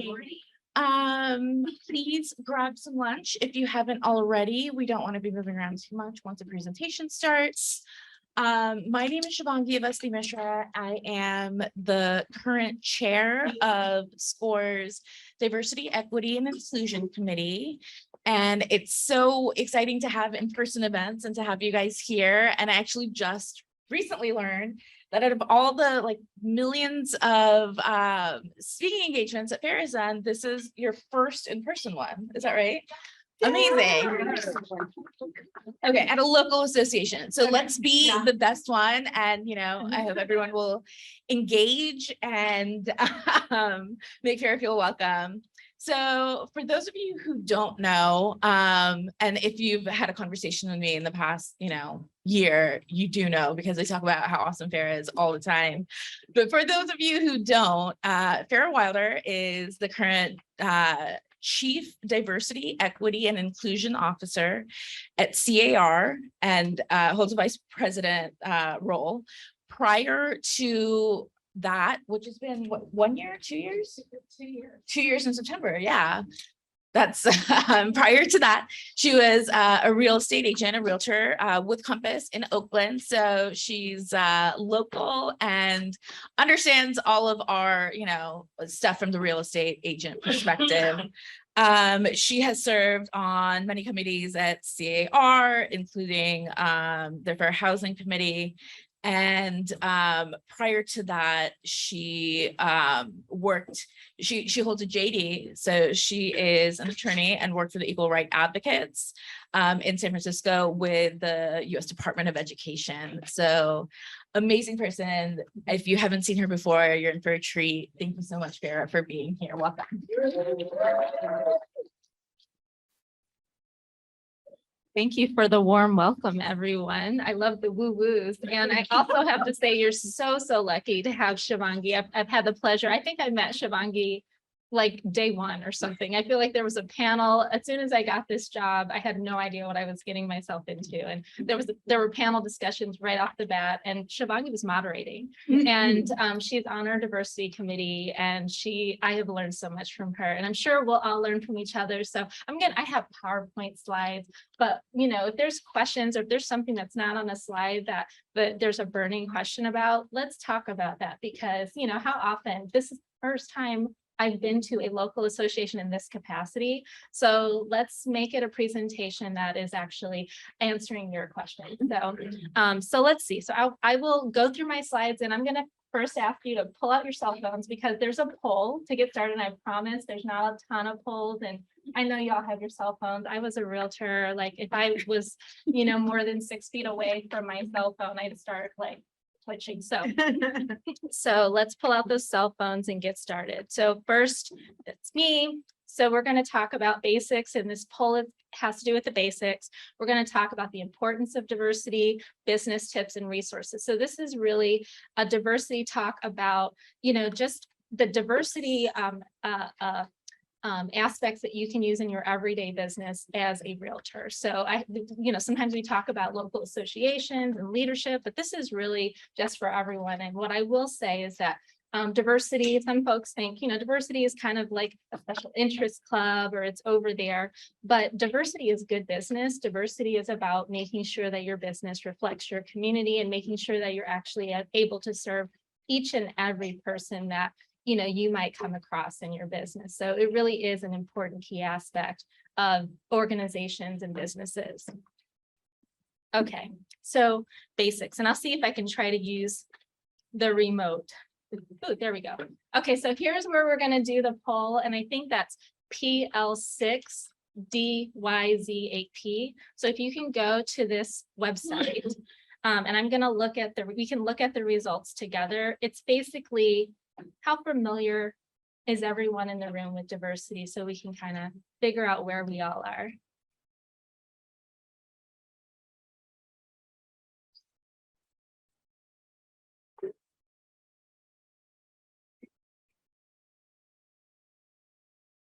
morning. Please grab some lunch if you haven't already. We don't want to be moving around too much once the presentation starts. My name is Shivangi Avasti Mishra. I am the current chair of SCORE's Diversity, Equity, and Inclusion Committee. And it's so exciting to have in-person events and to have you guys here. And I actually just recently learned that out of all the millions of speaking engagements that Farrah has done, this is your first in-person one. Is that right? Amazing. Okay, at a local association. So let's be the best one. And, I hope everyone will engage and make Farrah feel welcome. So for those of you who don't know, and if you've had a conversation with me in the past, year, you do know, because I talk about how awesome Farrah is all the time. But for those of you who don't, Farrah Wilder is the current Chief Diversity, Equity, and Inclusion Officer at CAR and holds a Vice President role. Prior to that, which has been what, 1 year, 2 years? 2 years. 2 years in September, yeah. That's prior to that, she was a real estate agent, a realtor with Compass in Oakland. So she's local and understands all of our, stuff from the real estate agent perspective. She has served on many committees at CAR, including the Fair Housing Committee. And prior to that, she she holds a JD. So she is an attorney and worked for the Equal Right Advocates in San Francisco with the US Department of Education. So amazing person. If you haven't seen her before, you're in for a treat. Thank you so much, Farrah, for being here. Welcome. Thank you for the warm welcome, everyone. I love the woo-woos. And I also have to say, you're so lucky to have Shivangi. I've had the pleasure. I think I met Shivangi like day one or something. I feel like there was a panel. As soon as I got this job, I had no idea what I was getting myself into. And there were panel discussions right off the bat, and Shivangi was moderating. And she's on our diversity committee, and I have learned so much from her. And I'm sure we'll all learn from each other. So I have PowerPoint slides, but if there's questions or if there's something that's not on a slide that there's a burning question about, let's talk about that, because how often this is the first time I've been to a local association in this capacity. So let's make it a presentation that is actually answering your question. So let's see. So I will go through my slides, and I'm going to first ask you to pull out your cell phones, because there's a poll to get started. And I promise there's not a ton of polls. And I know y'all have your cell phones. I was a realtor. Like if I was, more than 6 feet away from my cell phone, I'd start twitching. So let's pull out those cell phones and get started. So first, it's me. So we're going to talk about basics, and this poll has to do with the basics. We're going to talk about the importance of diversity, business tips, and resources. So this is really a diversity talk about, just the diversity aspects that you can use in your everyday business as a realtor. So sometimes we talk about local associations and leadership, but this is really just for everyone. And what I will say is that diversity, some folks think, diversity is kind of like a special interest club, or it's over there, but diversity is good business. Diversity is about making sure that your business reflects your community and making sure that you're actually able to serve each and every person that you might come across in your business. So it really is an important key aspect of organizations and businesses. Okay, so basics, and I'll see if I can try to use the remote. Ooh, there we go. Okay, so here's where we're going to do the poll, and I think that's PL6DYZ8P. So if you can go to this website, and I'm going to look at we can look at the results together. It's basically, how familiar is everyone in the room with diversity, so we can kind of figure out where we all are.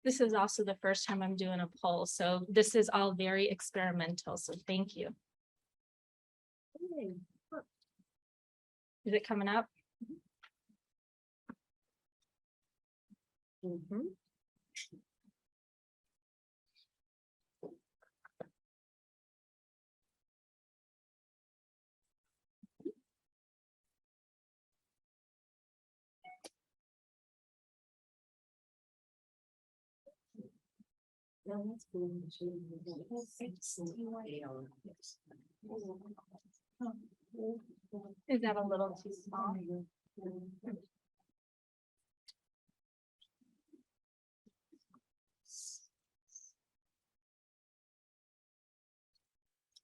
This is also the first time I'm doing a poll, so this is all very experimental, so thank you. Is it coming up? Is that a little too small?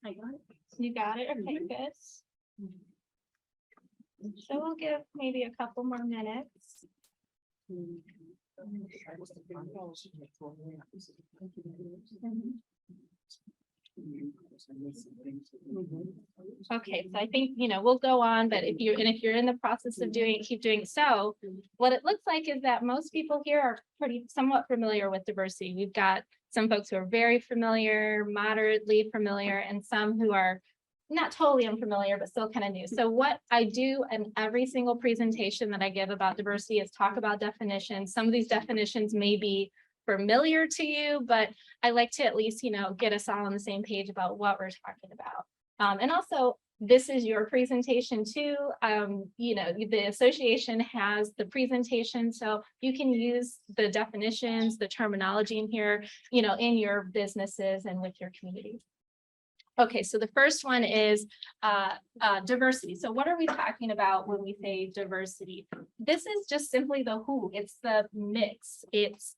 I got it. You got it. Okay, good. So we'll give maybe a couple more minutes. Okay, so I think, we'll go on, but if you're in the process of keep doing so, what it looks like is that most people here are somewhat familiar with diversity. We've got some folks who are very familiar, moderately familiar, and some who are not totally unfamiliar, but still kind of new. So what I do in every single presentation that I give about diversity is talk about definitions. Some of these definitions may be familiar to you, but I like to at least, get us all on the same page about what we're talking about. And also, this is your presentation too. The association has the presentation, so you can use the definitions, the terminology in here, in your businesses and with your communities. Okay, so the first one is diversity. So what are we talking about when we say diversity? This is just simply the who. It's the mix. It's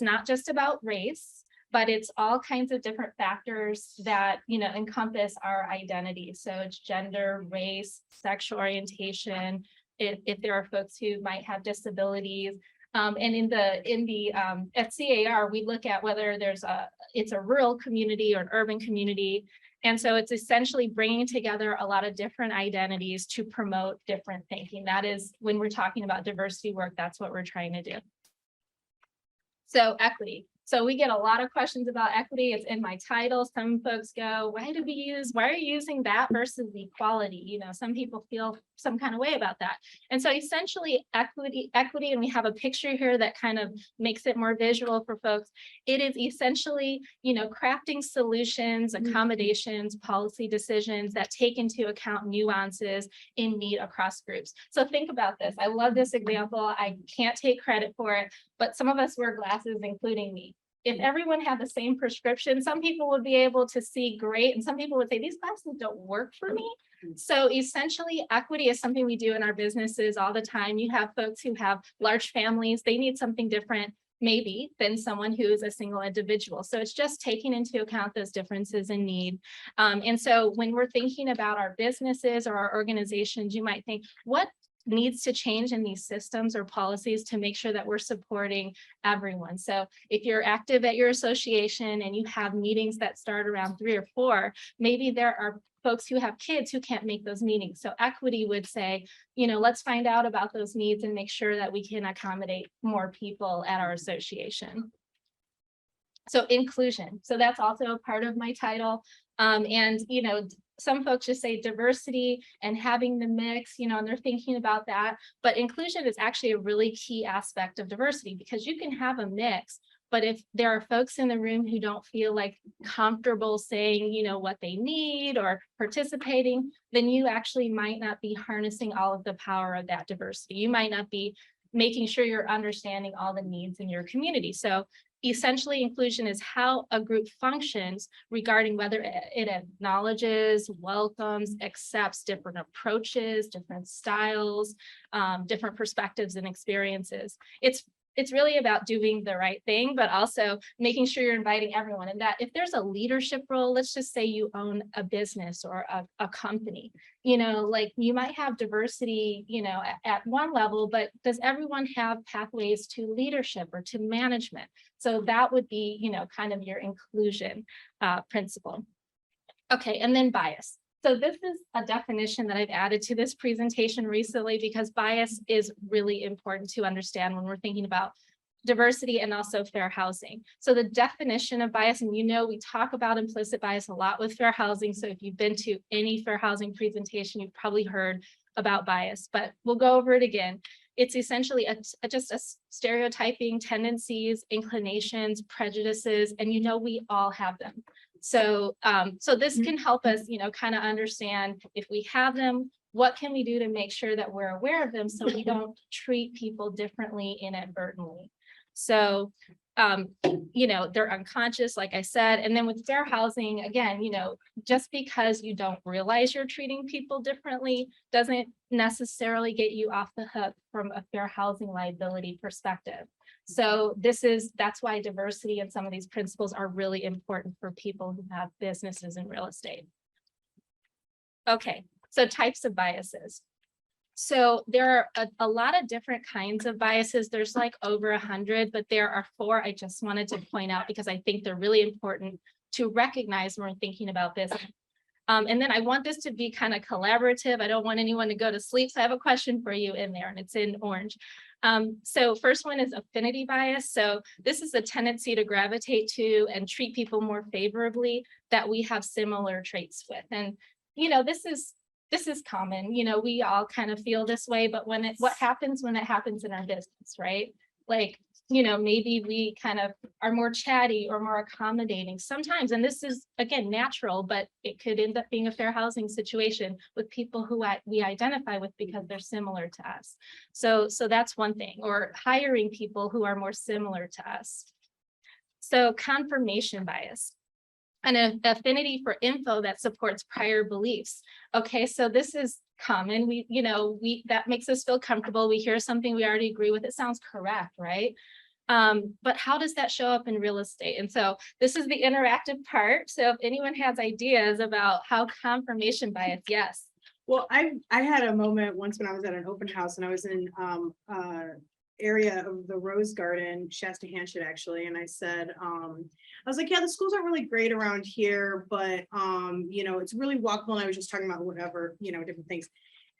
not just about race, but it's all kinds of different factors that encompass our identity. So it's gender, race, sexual orientation. If there are folks who might have disabilities. And at CAR, we look at whether it's a rural community or an urban community. And so it's essentially bringing together a lot of different identities to promote different thinking. That is, when we're talking about diversity work, that's what we're trying to do. So equity. So we get a lot of questions about equity. It's in my title. Some folks go, why are you using that versus equality? Some people feel some kind of way about that. And so essentially equity, and we have a picture here that kind of makes it more visual for folks. It is essentially, crafting solutions, accommodations, policy decisions that take into account nuances in need across groups. So think about this. I love this example. I can't take credit for it, but some of us wear glasses, including me. If everyone had the same prescription, some people would be able to see great, and some people would say, these glasses don't work for me. So essentially, equity is something we do in our businesses all the time. You have folks who have large families, they need something different, maybe, than someone who is a single individual. So it's just taking into account those differences in need. And so when we're thinking about our businesses or our organizations, you might think, what needs to change in these systems or policies to make sure that we're supporting everyone? So if you're active at your association and you have meetings that start around 3 or 4, maybe there are folks who have kids who can't make those meetings. So equity would say, let's find out about those needs and make sure that we can accommodate more people at our association. So inclusion. So that's also a part of my title. And some folks just say diversity and having the mix, and they're thinking about that. But inclusion is actually a really key aspect of diversity, because you can have a mix, but if there are folks in the room who don't feel like comfortable saying, what they need or participating, then you actually might not be harnessing all of the power of that diversity. You might not be making sure you're understanding all the needs in your community. So essentially, inclusion is how a group functions regarding whether it acknowledges, welcomes, accepts different approaches, different styles, different perspectives and experiences. It's really about doing the right thing, but also making sure you're inviting everyone. And that if there's a leadership role, let's just say you own a business or a company, like you might have diversity, at one level, but does everyone have pathways to leadership or to management? So that would be, kind of your inclusion principle. Okay, and then bias. So this is a definition that I've added to this presentation recently, because bias is really important to understand when we're thinking about diversity and also fair housing. So the definition of bias, and we talk about implicit bias a lot with fair housing. So if you've been to any fair housing presentation, you've probably heard about bias, but we'll go over it again. It's essentially just a stereotyping tendencies, inclinations, prejudices, and we all have them. So this can help us, kind of understand if we have them, what can we do to make sure that we're aware of them so we don't treat people differently inadvertently. So they're unconscious, like I said. And then with fair housing, again, just because you don't realize you're treating people differently doesn't necessarily get you off the hook from a fair housing liability perspective. So that's why diversity and some of these principles are really important for people who have businesses in real estate. Okay, so types of biases. So there are a lot of different kinds of biases. There's like over 100, but there are 4 I just wanted to point out because I think they're really important to recognize when we're thinking about this. And then I want this to be kind of collaborative. I don't want anyone to go to sleep. So I have a question for you in there, and it's in orange. So first one is affinity bias. So this is a tendency to gravitate to and treat people more favorably that we have similar traits with. And, this is common, we all kind of feel this way, but what happens when it happens in our business, right? Like, maybe we kind of are more chatty or more accommodating sometimes. And this is, again, natural, but it could end up being a fair housing situation with people who we identify with because they're similar to us. So that's one thing, or hiring people who are more similar to us. So confirmation bias. An affinity for info that supports prior beliefs. Okay, so this is common. That makes us feel comfortable. We hear something we already agree with. It sounds correct, right? But how does that show up in real estate? And so this is the interactive part. So if anyone has ideas about how confirmation bias, yes. Well, I had a moment once when I was at an open house and I was in area of the Rose Garden, Shasta Hanshet actually, and I said, I was like, yeah, the schools aren't really great around here, but it's really walkable. And I was just talking about whatever, different things.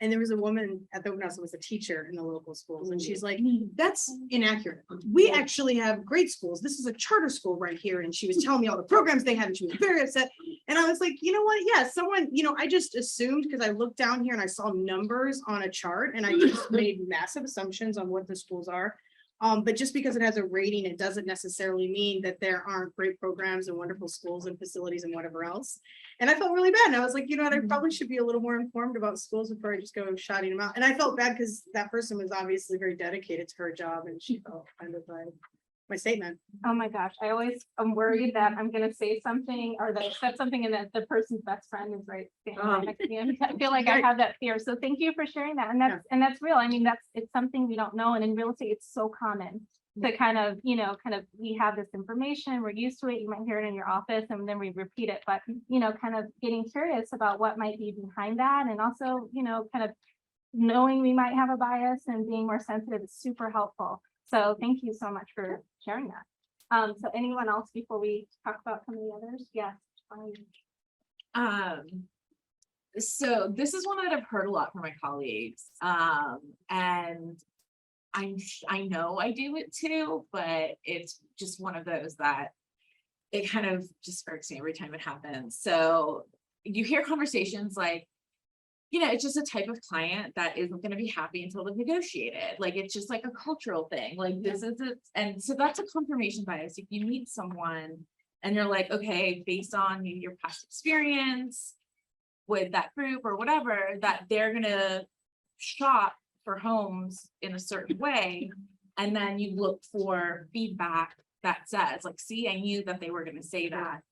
And there was a woman at the open house that was a teacher in the local schools. And she's like, that's inaccurate. We actually have great schools. This is a charter school right here. And she was telling me all the programs they have, and she was very upset. And I was like, you know what? Yeah, someone, I just assumed because I looked down here and I saw numbers on a chart and I just made massive assumptions on what the schools are. But just because it has a rating, it doesn't necessarily mean that there aren't great programs and wonderful schools and facilities and whatever else. And I felt really bad. And I was like, you know what, I probably should be a little more informed about schools before I just go shouting them out. And I felt bad because that person was obviously very dedicated to her job and she felt kind of like my statement. Oh my gosh, I'm worried that I'm gonna say something or that I said something and that the person's best friend is right next to me. I feel like I have that fear. So thank you for sharing that. And that's real. I mean, it's something we don't know. And in real estate, it's so common to kind of, we have this information, we're used to it. You might hear it in your office and then we repeat it, but kind of getting curious about what might be behind that. And also, kind of knowing we might have a bias and being more sensitive is super helpful. So thank you so much for sharing that. So anyone else before we talk about some of the others? Yes. So this is one that I've heard a lot from my colleagues. And I know I do it too, but it's just one of those that it kind of just irks me every time it happens. So you hear conversations like, it's just a type of client that isn't going to be happy until they've negotiated. Like, it's just like a cultural thing. Like, this is it. And so that's a confirmation bias. If you meet someone and you're like, okay, based on your past experience with that group or whatever, that they're going to shop for homes in a certain way. And then you look for feedback that says, like, see, I knew that they were going to say that.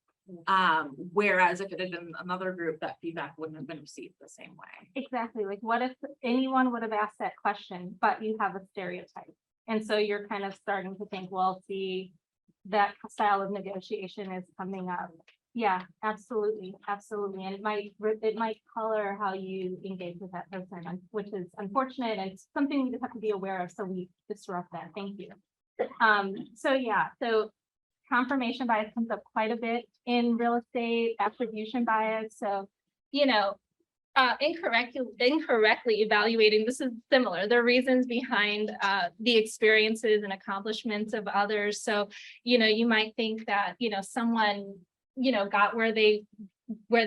Whereas if it had been another group, that feedback wouldn't have been received the same way. Exactly. Like, what if anyone would have asked that question, but you have a stereotype? And so you're kind of starting to think, well, see, that style of negotiation is coming up. Yeah, absolutely. Absolutely. And it might color how you engage with that person, which is unfortunate. And it's something we just have to be aware of. So we disrupt that. Thank you. So confirmation bias comes up quite a bit in real estate, attribution bias. So, incorrectly evaluating, this is similar. There are reasons behind the experiences and accomplishments of others. So, you might think that, someone, got where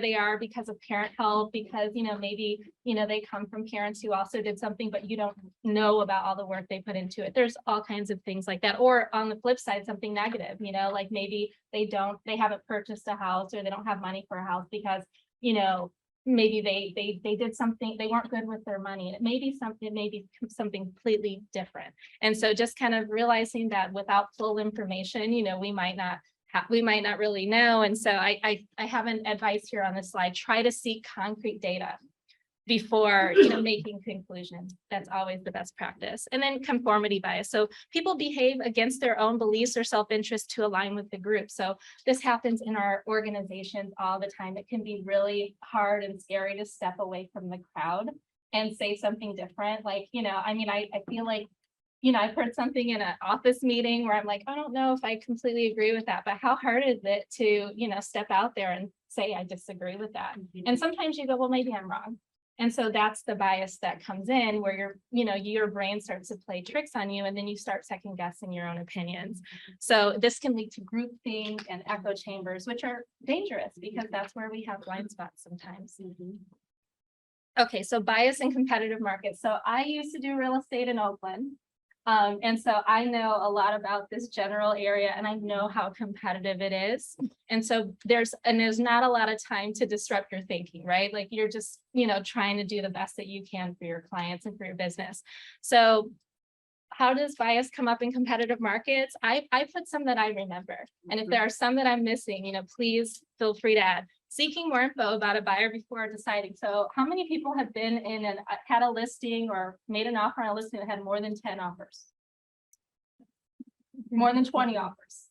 they are because of parent help, because, maybe, they come from parents who also did something, but you don't know about all the work they put into it. There's all kinds of things like that. Or on the flip side, something negative, like maybe they haven't purchased a house or they don't have money for a house because, maybe they did something, they weren't good with their money. It may be something completely different. And so just kind of realizing that without full information, we might not really know. And so I have an advice here on this slide. Try to seek concrete data before making conclusions. That's always the best practice. And then conformity bias. So people behave against their own beliefs or self-interest to align with the group. So this happens in our organizations all the time. It can be really hard and scary to step away from the crowd and say something different. Like, I feel like, I've heard something in an office meeting where I'm like, I don't know if I completely agree with that, but how hard is it to, step out there and say, I disagree with that. And sometimes you go, well, maybe I'm wrong. And so that's the bias that comes in where your brain starts to play tricks on you, and then you start second guessing your own opinions. So this can lead to groupthink and echo chambers, which are dangerous because that's where we have blind spots sometimes. Okay, so bias in competitive markets. So I used to do real estate in Oakland. And so I know a lot about this general area, and I know how competitive it is. And so there's not a lot of time to disrupt your thinking, right? Like you're just, trying to do the best that you can for your clients and for your business. So how does bias come up in competitive markets? I put some that I remember. And if there are some that I'm missing, please feel free to add. Seeking more info about a buyer before deciding. So how many people have been had a listing or made an offer on a listing that had more than 10 offers? More than 20 offers.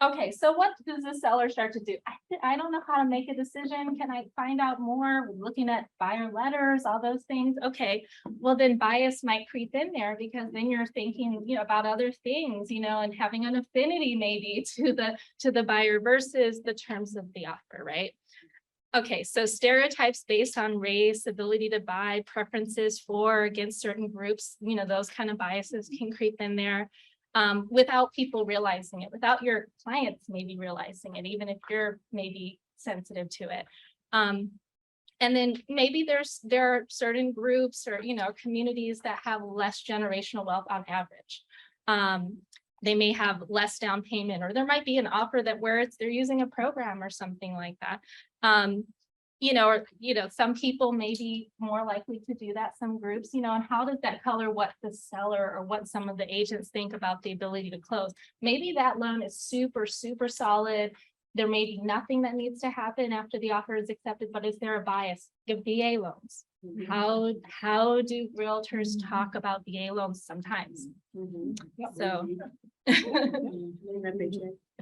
Okay, so what does the seller start to do? I don't know how to make a decision. Can I find out more? We're looking at buyer letters, all those things. Okay, well then bias might creep in there because then you're thinking, about other things, and having an affinity maybe to the buyer versus the terms of the offer, right? Okay, so stereotypes based on race, ability to buy, preferences for or against certain groups, those kind of biases can creep in there. Without people realizing it, without your clients maybe realizing it, even if you're maybe sensitive to it. And then maybe there are certain groups or, communities that have less generational wealth on average. They may have less down payment, or there might be an offer that where they're using a program or something like that. Some people may be more likely to do that, some groups, and how does that color what the seller or what some of the agents think about the ability to close? Maybe that loan is super, super solid. There may be nothing that needs to happen after the offer is accepted, but is there a bias? Give VA loans. How do realtors talk about VA loans sometimes? So the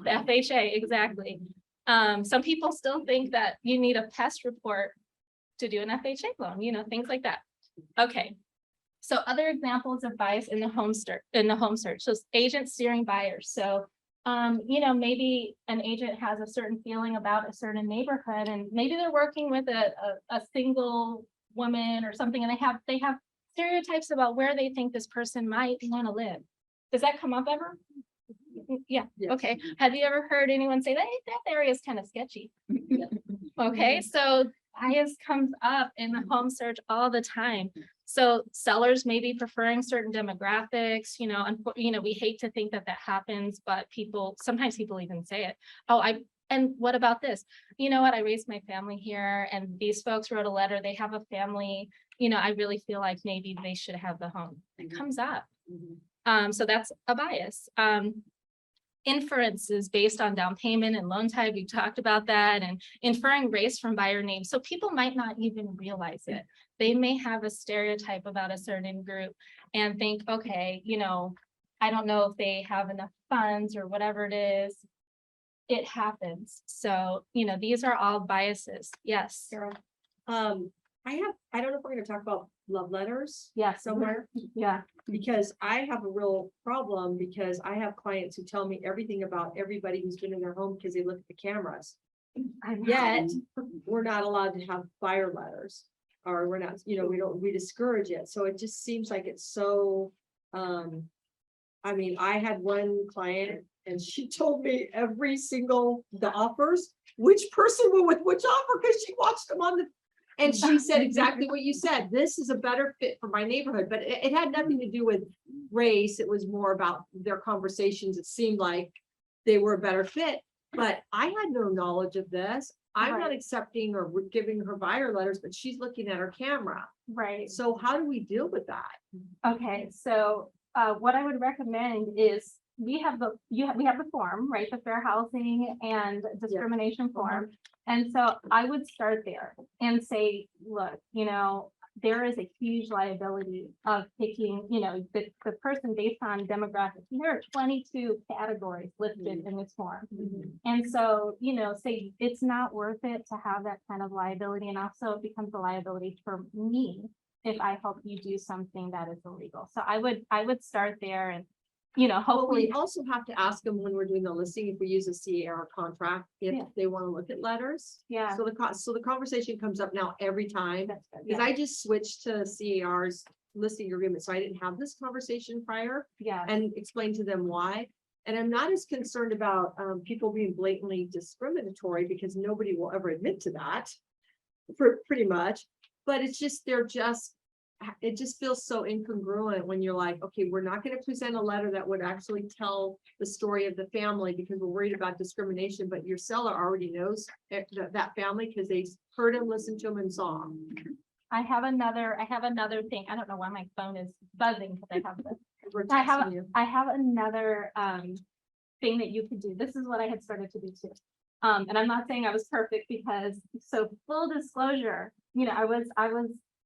FHA, exactly. Some people still think that you need a pest report to do an FHA loan, things like that. Okay. So other examples of bias in the home search. So agents steering buyers. So, maybe an agent has a certain feeling about a certain neighborhood, and maybe they're working with a single woman or something, and they have stereotypes about where they think this person might want to live. Does that come up ever? Yeah. Yes. Okay. Have you ever heard anyone say that area is kind of sketchy? Okay. So bias comes up in the home search all the time. So sellers may be preferring certain demographics, we hate to think that happens, but sometimes people even say it. And what about this? You know what? I raised my family here, and these folks wrote a letter. They have a family, I really feel like maybe they should have the home. It comes up. So that's a bias. Inferences based on down payment and loan type. We talked about that, and inferring race from buyer names. So people might not even realize it. They may have a stereotype about a certain group and think, okay, I don't know if they have enough funds or whatever it is. It happens. So, these are all biases. Yes. Sarah, I don't know if we're gonna talk about love letters Yes. somewhere, Yeah. because I have a real problem, because I have clients who tell me everything about everybody who's been in their home because they look at the cameras. Yet, we're not allowed to have buyer letters, or we're not, we discourage it. So it just seems like it's so, I had one client and she told me every single, the offers, which person went with which offer, because she watched them on the, and she said exactly what you said. This is a better fit for my neighborhood, but it had nothing to do with race. It was more about their conversations. It seemed like they were a better fit, but I had no knowledge of this. I'm not accepting or giving her buyer letters, but she's looking at her camera. Right. So how do we deal with that? Okay, so what I would recommend is we have we have the form, right? The fair housing and discrimination form. And so I would start there and say, look, there is a huge liability of picking, the person based on demographics. There are 22 categories listed in this form. And so, say it's not worth it to have that kind of liability. And also it becomes a liability for me if I help you do something that is illegal. So I would start there and, Well, hopefully, we also have to ask them when we're doing the listing, if we use a CAR contract, if Yeah. they want to look at letters. yeah. So the conversation comes up now every time, That's good. because Yeah, I just switched to CAR's listing agreement, so I didn't have this conversation prior yeah, and explain to them why. And I'm not as concerned about people being blatantly discriminatory, because nobody will ever admit to that. Pretty much, but it's just, it just feels so incongruent when you're like, okay, we're not gonna present a letter that would actually tell the story of the family because we're worried about discrimination, but your seller already knows that family because they heard him, listened to him, and saw him. I have another thing. I don't know why my phone is buzzing because I have this. We're I have, texting you. I have another thing that you could do. This is what I had started to do too. And I'm not saying I was perfect because, so full disclosure, I was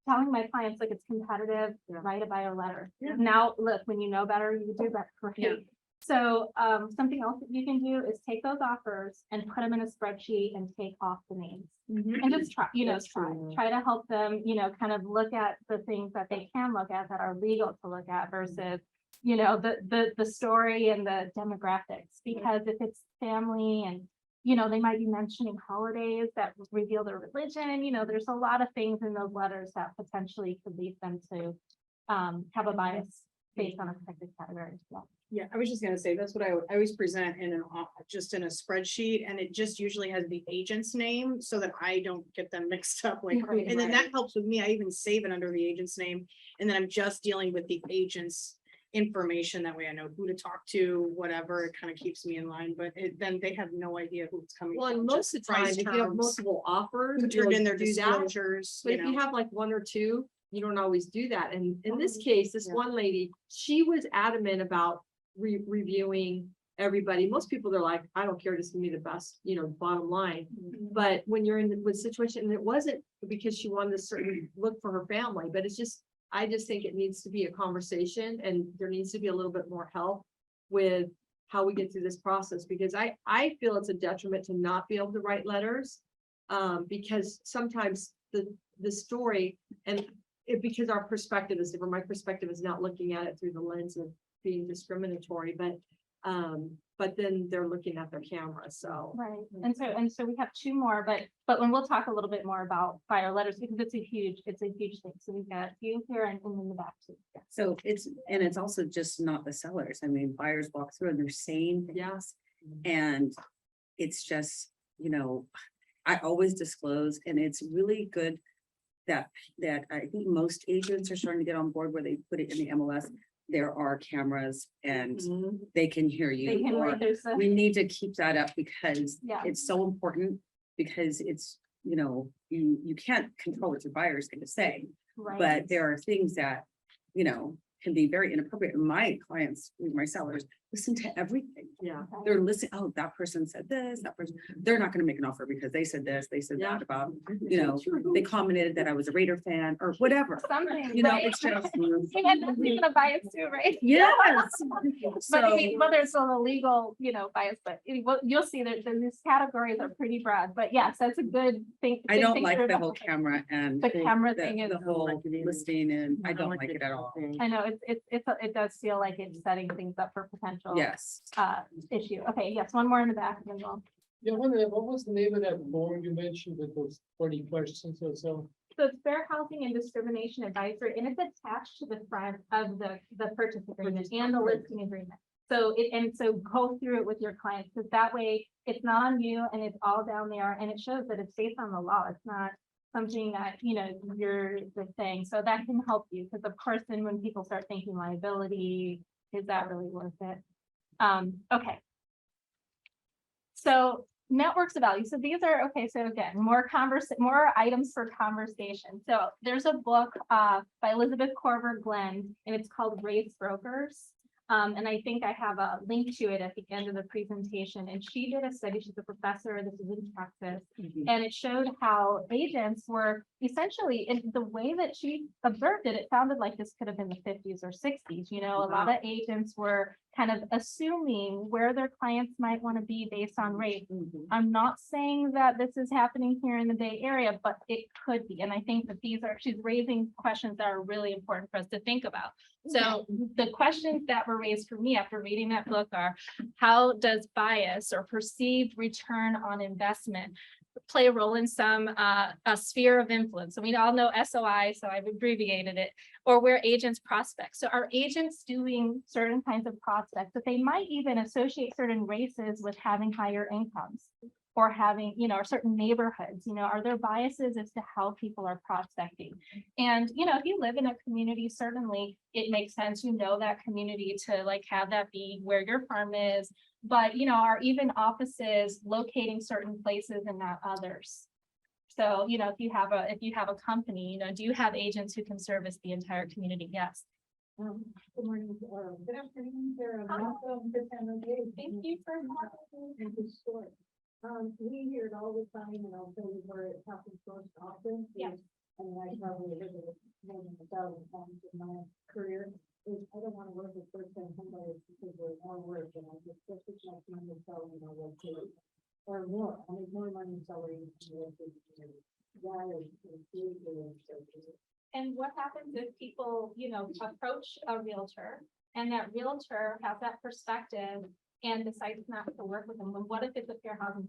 telling my clients, like, it's competitive, Yeah. write a buyer letter. Yeah. Now, look, when you know better, you do better. Yeah. Right? So something else that you can do is take those offers and put them in a spreadsheet and take off the names. And just try, That's true. try to help them, kind of look at the things that they can look at that are legal to look at versus, the story and the demographics. Because if it's family and, they might be mentioning holidays that reveal their religion, there's a lot of things in those letters that potentially could lead them to have a bias based on a protected category. So. Yeah, I was just gonna say, that's what I always present in just in a spreadsheet, and it just usually has the agent's name so that I don't get them mixed up, like, Right, and then right. that helps with me. I even save it under the agent's name, and then I'm just dealing with the agent's information. That way I know who to talk to, whatever. It kind of keeps me in line, but then they have no idea who it's coming Well, from. and most just of the time, price if you have terms, multiple offers, who turned in you'll their do that. disclosures, But if you have like one or two, you don't always do that. And in this case, this Yeah. one lady, she was adamant about reviewing everybody. Most people, they're like, I don't care, just give me the best, bottom line. But when you're in the situation, and it wasn't because she wanted a certain look for her family, but I just think it needs to be a conversation, and there needs to be a little bit more help with how we get through this process, because I feel it's a detriment to not be able to write letters. Because sometimes the story because our perspective is different. My perspective is not looking at it through the lens of being discriminatory, but then they're looking at their camera, so. Right, and so we have two more, but when we'll talk a little bit more about buyer letters, because it's a huge thing. So we've got you here and in the back too. Yeah. So it's also just not the sellers. I mean, buyers walk through and they're saying things. Yes. And it's just, I always disclose, and it's really good that I think most agents are starting to get on board where they put it in the MLS. There are cameras and they can hear you. They can, or there's a, we need to keep that up because Yeah. it's so important, because it's, you can't control what your buyer's going to say, right. but there are things that, can be very inappropriate. My clients, my sellers, listen to everything. Yeah. They're listening, oh, that person said this, that person, they're not gonna make an offer because they said this, they said Yeah. that about, they commented that I was a Raider fan or whatever. Something, Right. It's just. And that's even a bias too, right? Yes. But I So, mean, whether it's a legal, bias, but you'll see that these categories are pretty broad, but yes, that's a good thing. I good don't thing like to the whole remember. camera and The camera thing is, the whole listing, and I don't like it at all. I know, it does feel like it's setting things up for potential Yes. issue. Okay, yes, one more in the back and then we'll. Yeah, what was the name of that form you mentioned with those 40 questions or so? So it's fair housing and discrimination advisory, and it's attached to the front of the purchase agreement and the listing agreement. So so go through it with your clients, because that way it's not on you and it's all down there, and it shows that it's based on the law. It's not something that, you're saying. So that can help you, because of course, then when people start thinking liability, is that really worth it? Okay. So networks of value. So these are, okay, so again, more items for conversation. So there's a book by Elizabeth Corber Glenn, and it's called Race Brokers. And I think I have a link to it at the end of the presentation. And she did a study, she's a professor, this is in Texas, and it showed how agents were essentially, in the way that she observed it, it sounded like this could have been the 50s or 60s. You know, a lot of agents were kind of assuming where their clients might want to be based on race. I'm not saying that this is happening here in the Bay Area, but it could be. And I think that she's raising questions that are really important for us to think about. So the questions that were raised for me after reading that book are, how does bias or perceived return on investment play a role in some a sphere of influence? And we all know SOI, so I've abbreviated it, or where agents prospect. So are agents doing certain kinds of prospects that they might even associate certain races with having higher incomes, or having, you know, or certain neighborhoods, you know, are there biases as to how people are prospecting? And, you know, if you live in a community, certainly it makes sense, you know, that community to like have that be where your firm is, but, you know, are even offices locating certain places and not others? So, you know, if you have a company, you know, do you have agents who can service the entire community? Yes. Good morning, good afternoon, Sarah. Thank you for we hear it all the time, and I'll tell you where it happens most often. Yeah. And I probably live it more than 1,000 times in my career. Is I don't want to work with first-time homebuyers because they're more work, and I just my team is selling my work to or more. I make more money selling work to the community. That is really. And what happens if people, you know, approach a realtor and that realtor has that perspective and decides not to work with them? Well, what if it's a fair housing?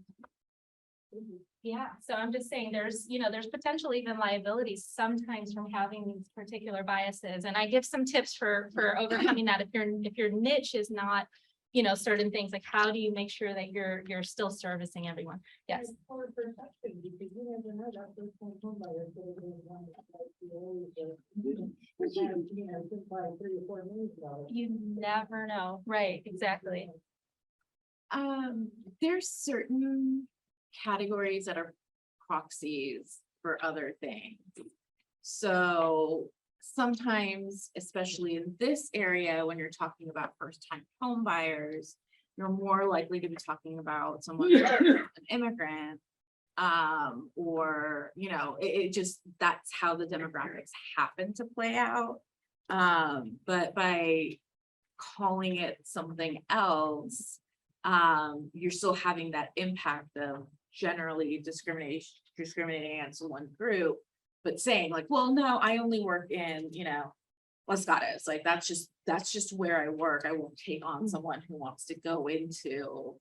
Yeah, so I'm just saying there's, you know, there's potential even liabilities sometimes from having these particular biases. And I give some tips for overcoming that. If your niche is not, you know, certain things, like how do you make sure that you're still servicing everyone? Yes. For perception, because you never know that first-time homebuyer is going to be one just buy $3 or $4 million. You never know. Right, exactly. There's certain categories that are proxies for other things. So sometimes, especially in this area, when you're talking about first-time home buyers, you're more likely to be talking about someone who's an immigrant, or, you know, it just, that's how the demographics happen to play out. But by calling it something else, you're still having that impact of generally discriminating against one group, but saying like, well, no, I only work in, you know, Los Gatos, like that's just where I work. I won't take on someone who wants to go into,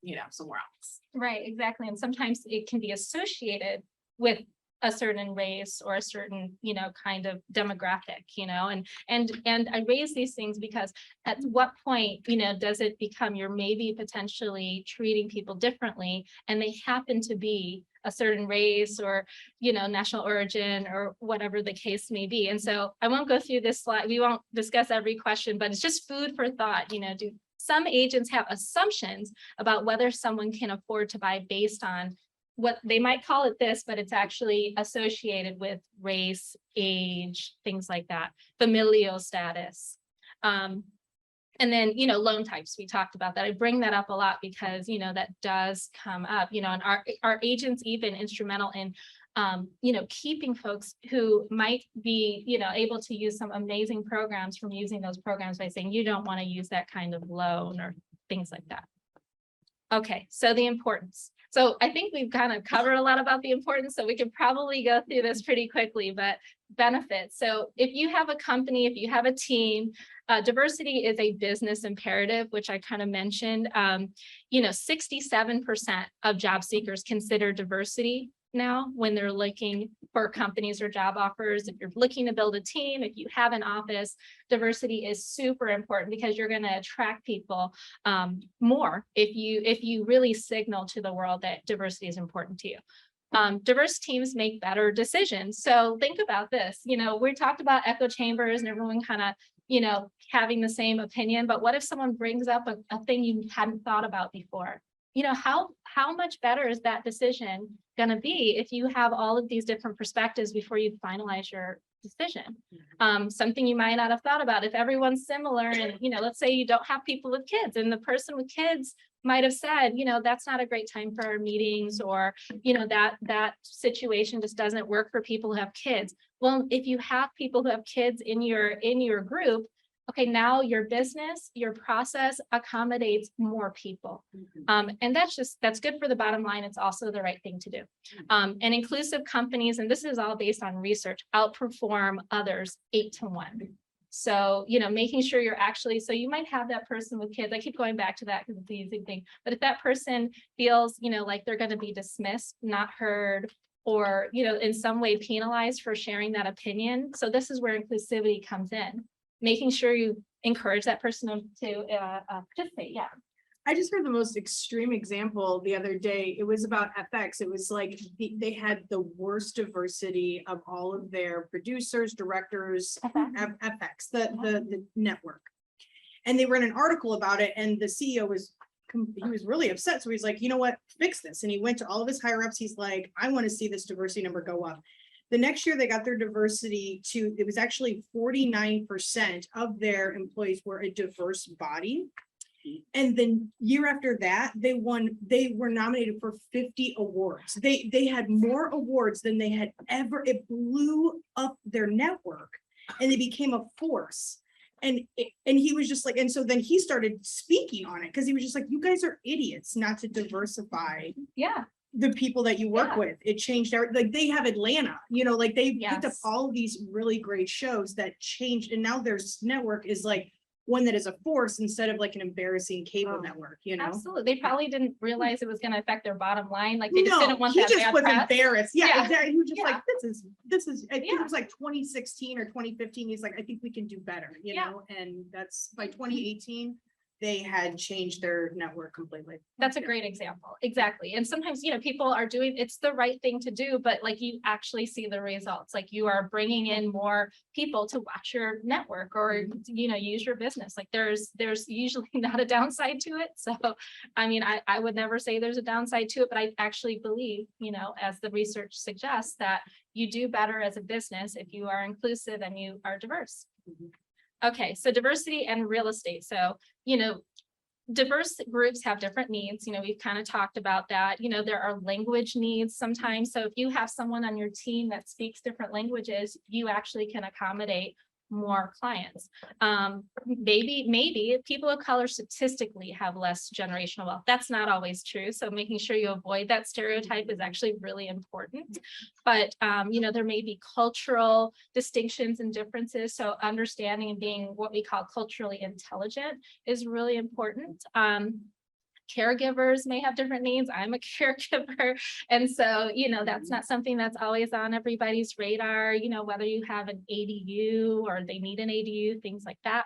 you know, somewhere else. Right, exactly. And sometimes it can be associated with a certain race or a certain, you know, kind of demographic, you know, and I raise these things because at what point, you know, does it become you're maybe potentially treating people differently and they happen to be a certain race or, you know, national origin or whatever the case may be. And so I won't go through this slide. We won't discuss every question, but it's just food for thought. You know, do some agents have assumptions about whether someone can afford to buy based on what they might call it this, but it's actually associated with race, age, things like that, familial status. And then, you know, loan types, we talked about that. I bring that up a lot because, you know, that does come up, you know, and our agents even instrumental in, you know, keeping folks who might be, you know, able to use some amazing programs from using those programs by saying, you don't want to use that kind of loan or things like that. Okay, so the importance. So I think we've kind of covered a lot about the importance, so we can probably go through this pretty quickly, but benefits. So if you have a company, if you have a team, diversity is a business imperative, which I kind of mentioned. You know, 67% of job seekers consider diversity now when they're looking for companies or job offers. If you're looking to build a team, if you have an office, diversity is super important because you're going to attract people more if you really signal to the world that diversity is important to you. Diverse teams make better decisions. So think about this. You know, we talked about echo chambers and everyone kind of, you know, having the same opinion, but what if someone brings up a thing you hadn't thought about before? how much better is that decision gonna be if you have all of these different perspectives before you finalize your decision? Something you might not have thought about, if everyone's similar and, let's say you don't have people with kids and the person with kids might have said, that's not a great time for our meetings, or, that situation just doesn't work for people who have kids. Well, if you have people who have kids in your group, okay, now your business, your process accommodates more people. And that's good for the bottom line. It's also the right thing to do. And inclusive companies, and this is all based on research, outperform others 8-1. So, making sure you're actually, so you might have that person with kids. I keep going back to that because it's the easy thing. But if that person feels, like they're going to be dismissed, not heard, or, in some way penalized for sharing that opinion. So this is where inclusivity comes in, making sure you encourage that person to participate. Yeah. I just heard the most extreme example the other day. It was about FX. It was like they had the worst diversity of all of their producers, directors, FX, the network. And they ran an article about it, and the CEO was really upset. So he's like, you know what, fix this. And he went to all of his higher ups. He's like, I want to see this diversity number go up. The next year they got their diversity to, it was actually 49% of their employees were a diverse body. And then year after that, they were nominated for 50 awards. They had more awards than they had ever. It blew up their network and they became a force. And he was just like, and so then he started speaking on it because he was just like, you guys are idiots not to diversify. Yeah. The people that you work with. It changed like they have Atlanta, like they picked up Yes. all of these really great shows that changed, and now their network is like one that is a force instead of like an embarrassing cable network, Absolutely. They probably didn't realize it was going to affect their bottom line. Like they just didn't want he that just bad was press. embarrassed. Yeah, Yeah. exactly. He was just Yeah. like, this is I think Yeah. it was like 2016 or 2015. He's like, I think we can do better, Yeah. and that's by 2018 they had changed their network completely. That's a great example. Exactly. And sometimes, people are doing, it's the right thing to do, but like you actually see the results, like you are bringing in more people to watch your network or, use your business. Like there's usually not a downside to it. So, I mean, I would never say there's a downside to it, but I actually believe, as the research suggests, that you do better as a business if you are inclusive and you are diverse. Okay, so diversity and real estate. So, diverse groups have different needs. We've kind of talked about that. There are language needs sometimes. So if you have someone on your team that speaks different languages, you actually can accommodate more clients. Maybe people of color statistically have less generational wealth. That's not always true. So making sure you avoid that stereotype is actually really important. But, there may be cultural distinctions and differences. So understanding and being what we call culturally intelligent is really important. Caregivers may have different needs. I'm a caregiver. And so, that's not something that's always on everybody's radar, whether you have an ADU or they need an ADU, things like that.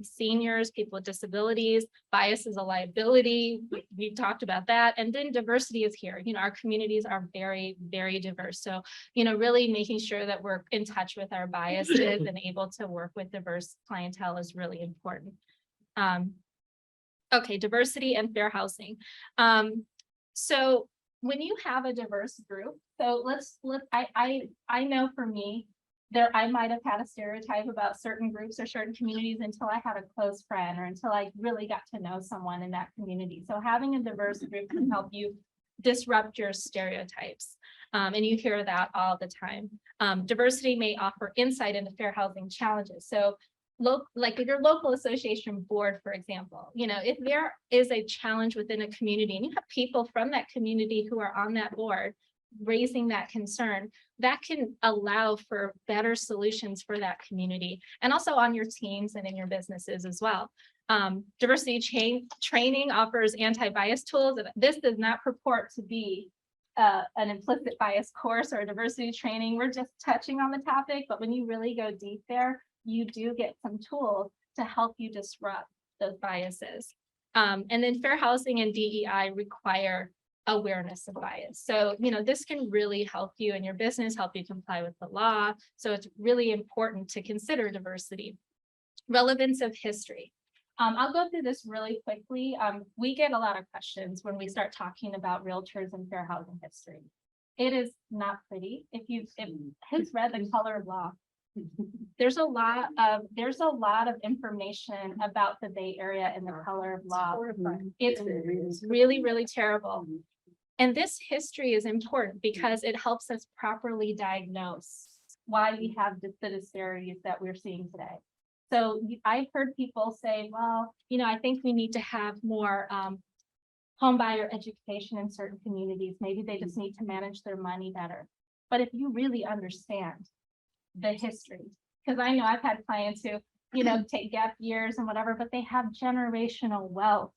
Seniors, people with disabilities, bias is a liability. We've talked about that. And then diversity is here. Our communities are very, very diverse. So, really making sure that we're in touch with our biases and able to work with diverse clientele is really important. Okay, diversity and fair housing. So when you have a diverse group, so I know for me, I might have had a stereotype about certain groups or certain communities until I had a close friend or until I really got to know someone in that community. So having a diverse group can help you disrupt your stereotypes. And you hear that all the time. Diversity may offer insight into fair housing challenges. So like your local association board, for example, if there is a challenge within a community and you have people from that community who are on that board raising that concern, that can allow for better solutions for that community and also on your teams and in your businesses as well. Diversity training offers anti-bias tools. This does not purport to be an implicit bias course or a diversity training. We're just touching on the topic, but when you really go deep there, you do get some tools to help you disrupt those biases. And then fair housing and DEI require awareness of bias. So, this can really help you in your business, help you comply with the law. So it's really important to consider diversity. Relevance of history. I'll go through this really quickly. We get a lot of questions when we start talking about realtors and fair housing history. It is not pretty. If who's read The Color of Law, there's a lot of information about the Bay Area and The Color of Law. It's really, really terrible. And this history is important because it helps us properly diagnose why we have the disparities that we're seeing today. So I've heard people say, well, I think we need to have more home buyer education in certain communities. Maybe they just need to manage their money better. But if you really understand the history, because I know I've had clients who, take gap years and whatever, but they have generational wealth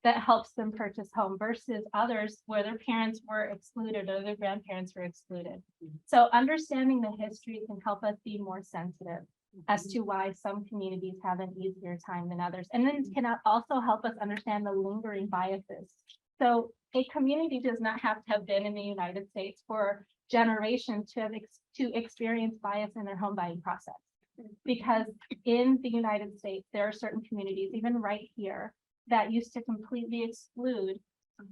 that helps them purchase home versus others where their parents were excluded or their grandparents were excluded. So understanding the history can help us be more sensitive as to why some communities have an easier time than others. And then it can also help us understand the lingering biases. So a community does not have to have been in the United States for generations to experience bias in their home buying process. Because in the United States, there are certain communities, even right here, that used to completely exclude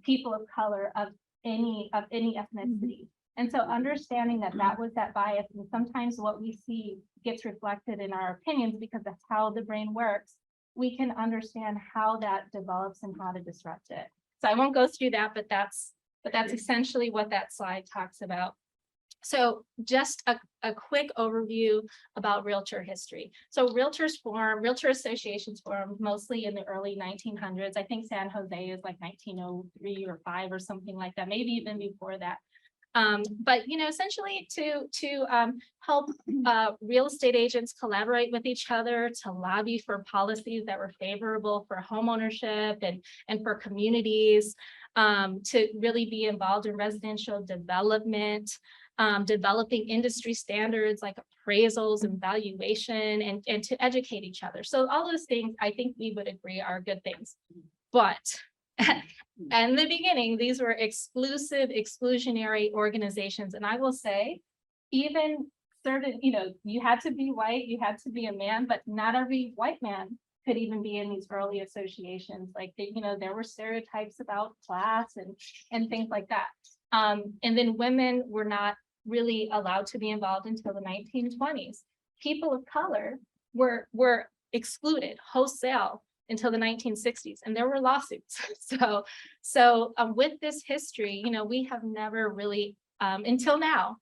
people of color of any ethnicity. And so understanding that was that bias, and sometimes what we see gets reflected in our opinions because that's how the brain works, we can understand how that develops and how to disrupt it. So I won't go through that, but that's essentially what that slide talks about. So just a quick overview about realtor history. So realtor associations formed mostly in the early 1900s. I think San Jose is like 1903 or 5 or something like that, maybe even before that. But essentially to help real estate agents collaborate with each other, to lobby for policies that were favorable for home ownership and for communities, to really be involved in residential development, developing industry standards like appraisals and valuation, and to educate each other. So all those things I think we would agree are good things. But in the beginning, these were exclusionary organizations. And I will say, even certain, you had to be white, you had to be a man, but not every white man could even be in these early associations. Like, there were stereotypes about class and things like that. And then women were not really allowed to be involved until the 1920s. People of color were excluded wholesale until the 1960s, and there were lawsuits. So with this history, we have never really, until now,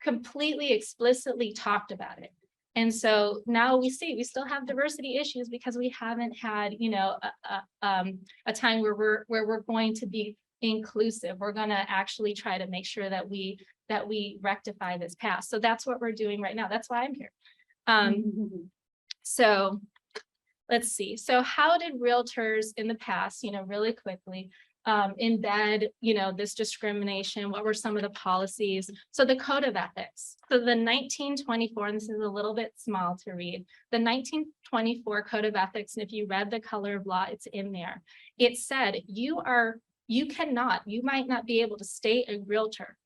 completely explicitly talked about it. And so now we still have diversity issues because we haven't had, a time where we're going to be inclusive. We're going to actually try to make sure that we rectify this past. So that's what we're doing right now. That's why I'm here. So let's see. So how did realtors in the past, really quickly, embed, this discrimination? What were some of the policies? So the Code of Ethics. So the 1924, and this is a little bit small to read, the 1924 Code of Ethics, and if you read The Color of Law, it's in there. It said, you might not be able to stay a realtor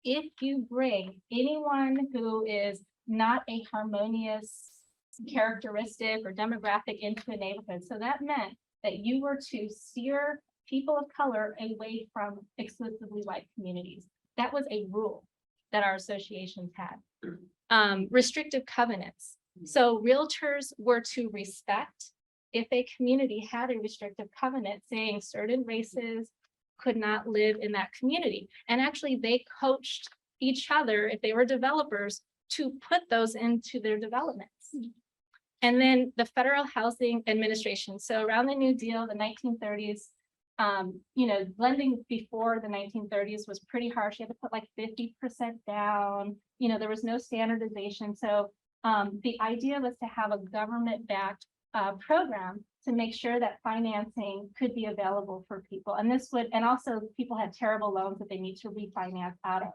if you bring anyone who is not a harmonious characteristic or demographic into a neighborhood. So that meant that you were to steer people of color away from exclusively white communities. That was a rule that our associations had. Restrictive covenants. So realtors were to respect if a community had a restrictive covenant saying certain races could not live in that community. And actually they coached each other, if they were developers, to put those into their developments. And then the Federal Housing Administration. So around the New Deal, the 1930s, lending before the 1930s was pretty harsh. You had to put like 50% down. There was no standardization. So the idea was to have a government-backed program to make sure that financing could be available for people. And also people had terrible loans that they need to refinance out of.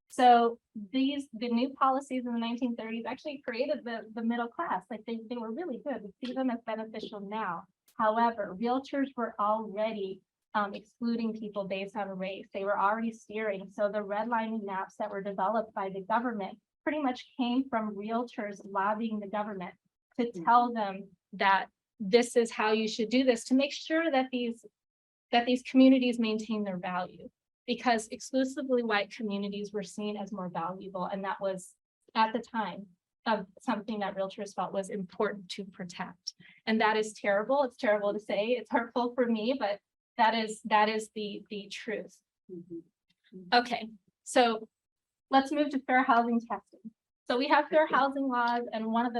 So the new policies in the 1930s actually created the middle class. Like they were really good. We see them as beneficial now. However, realtors were already excluding people based on race. They were already steering. So the redlining maps that were developed by the government pretty much came from realtors lobbying the government to tell them that this is how you should do this to make sure that these communities maintain their value. Because exclusively white communities were seen as more valuable, and that was at the time of something that realtors felt was important to protect. And that is terrible. It's terrible to say. It's hurtful for me, but that is the truth. Okay, so let's move to fair housing testing. So we have fair housing laws, and one of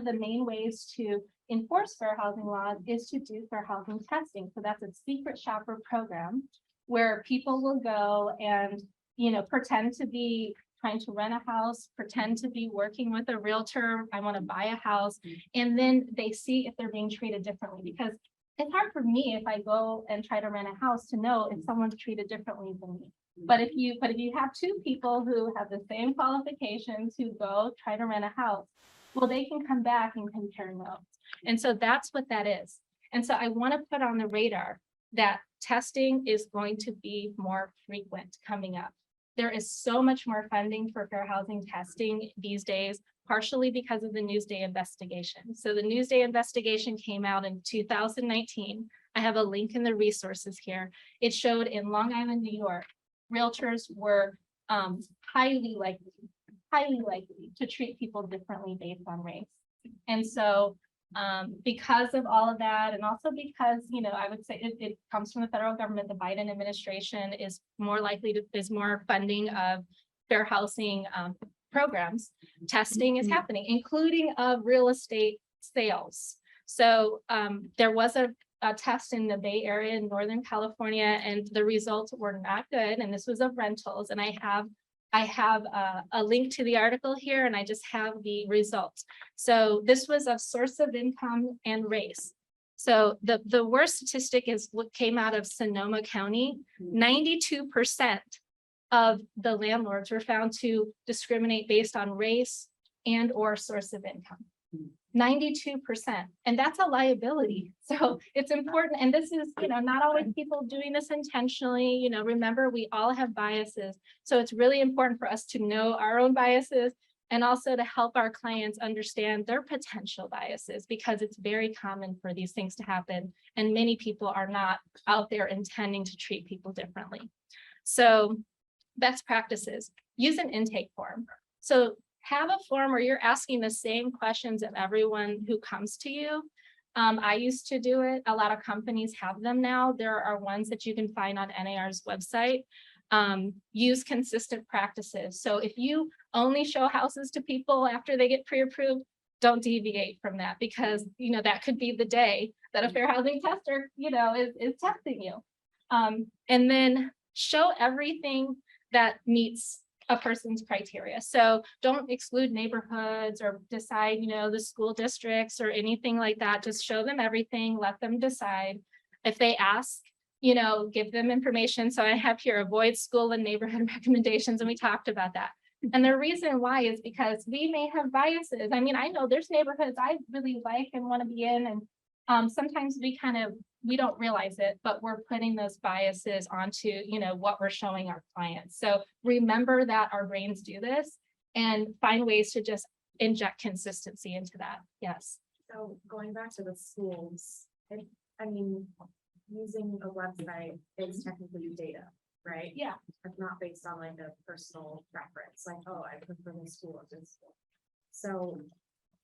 the main ways to enforce fair housing laws is to do fair housing testing. So that's a secret shopper program where people will go and, you know, pretend to be trying to rent a house, pretend to be working with a realtor. I want to buy a house. And then they see if they're being treated differently, because it's hard for me if I go and try to rent a house to know if someone's treated differently than me. But if you have two people who have the same qualifications who go try to rent a house, well, they can come back and compare notes. And so that's what that is. And so I want to put on the radar that testing is going to be more frequent coming up. There is so much more funding for fair housing testing these days, partially because of the Newsday investigation. So the Newsday investigation came out in 2019. I have a link in the resources here. It showed in Long Island, New York, realtors were highly likely to treat people differently based on race. And so because of all of that, and also because, you know, I would say it comes from the federal government, the Biden administration is more funding of fair housing programs. Testing is happening, including of real estate sales. So there was a test in the Bay Area in Northern California, and the results were not good. And this was of rentals. And I have a link to the article here, and I just have the results. So this was of source of income and race. So the worst statistic is what came out of Sonoma County. 92% of the landlords were found to discriminate based on race and or source of income. 92%, and that's a liability. So it's important. And this is, you know, not always people doing this intentionally. You know, remember, we all have biases. So it's really important for us to know our own biases and also to help our clients understand their potential biases, because it's very common for these things to happen. And many people are not out there intending to treat people differently. So best practices, use an intake form. So have a form where you're asking the same questions of everyone who comes to you. I used to do it. A lot of companies have them now. There are ones that you can find on NAR's website. Use consistent practices. So if you only show houses to people after they get pre-approved, don't deviate from that, because, you know, that could be the day that a fair housing tester, you know, is testing you. And then show everything that meets a person's criteria. So don't exclude neighborhoods or decide, you know, the school districts or anything like that. Just show them everything, let them decide. If they ask, you know, give them information. So I have here, avoid school and neighborhood recommendations, and we talked about that. And the reason why is because we may have biases. I mean, I know there's neighborhoods I really like and want to be in, and sometimes we don't realize it, but we're putting those biases onto, you know, what we're showing our clients. So remember that our brains do this, and find ways to just inject consistency into that. Yes. So going back to the schools, I mean, using a website is technically data, right? Yeah. It's not based on like a personal preference, like, oh, I prefer this school or this school. So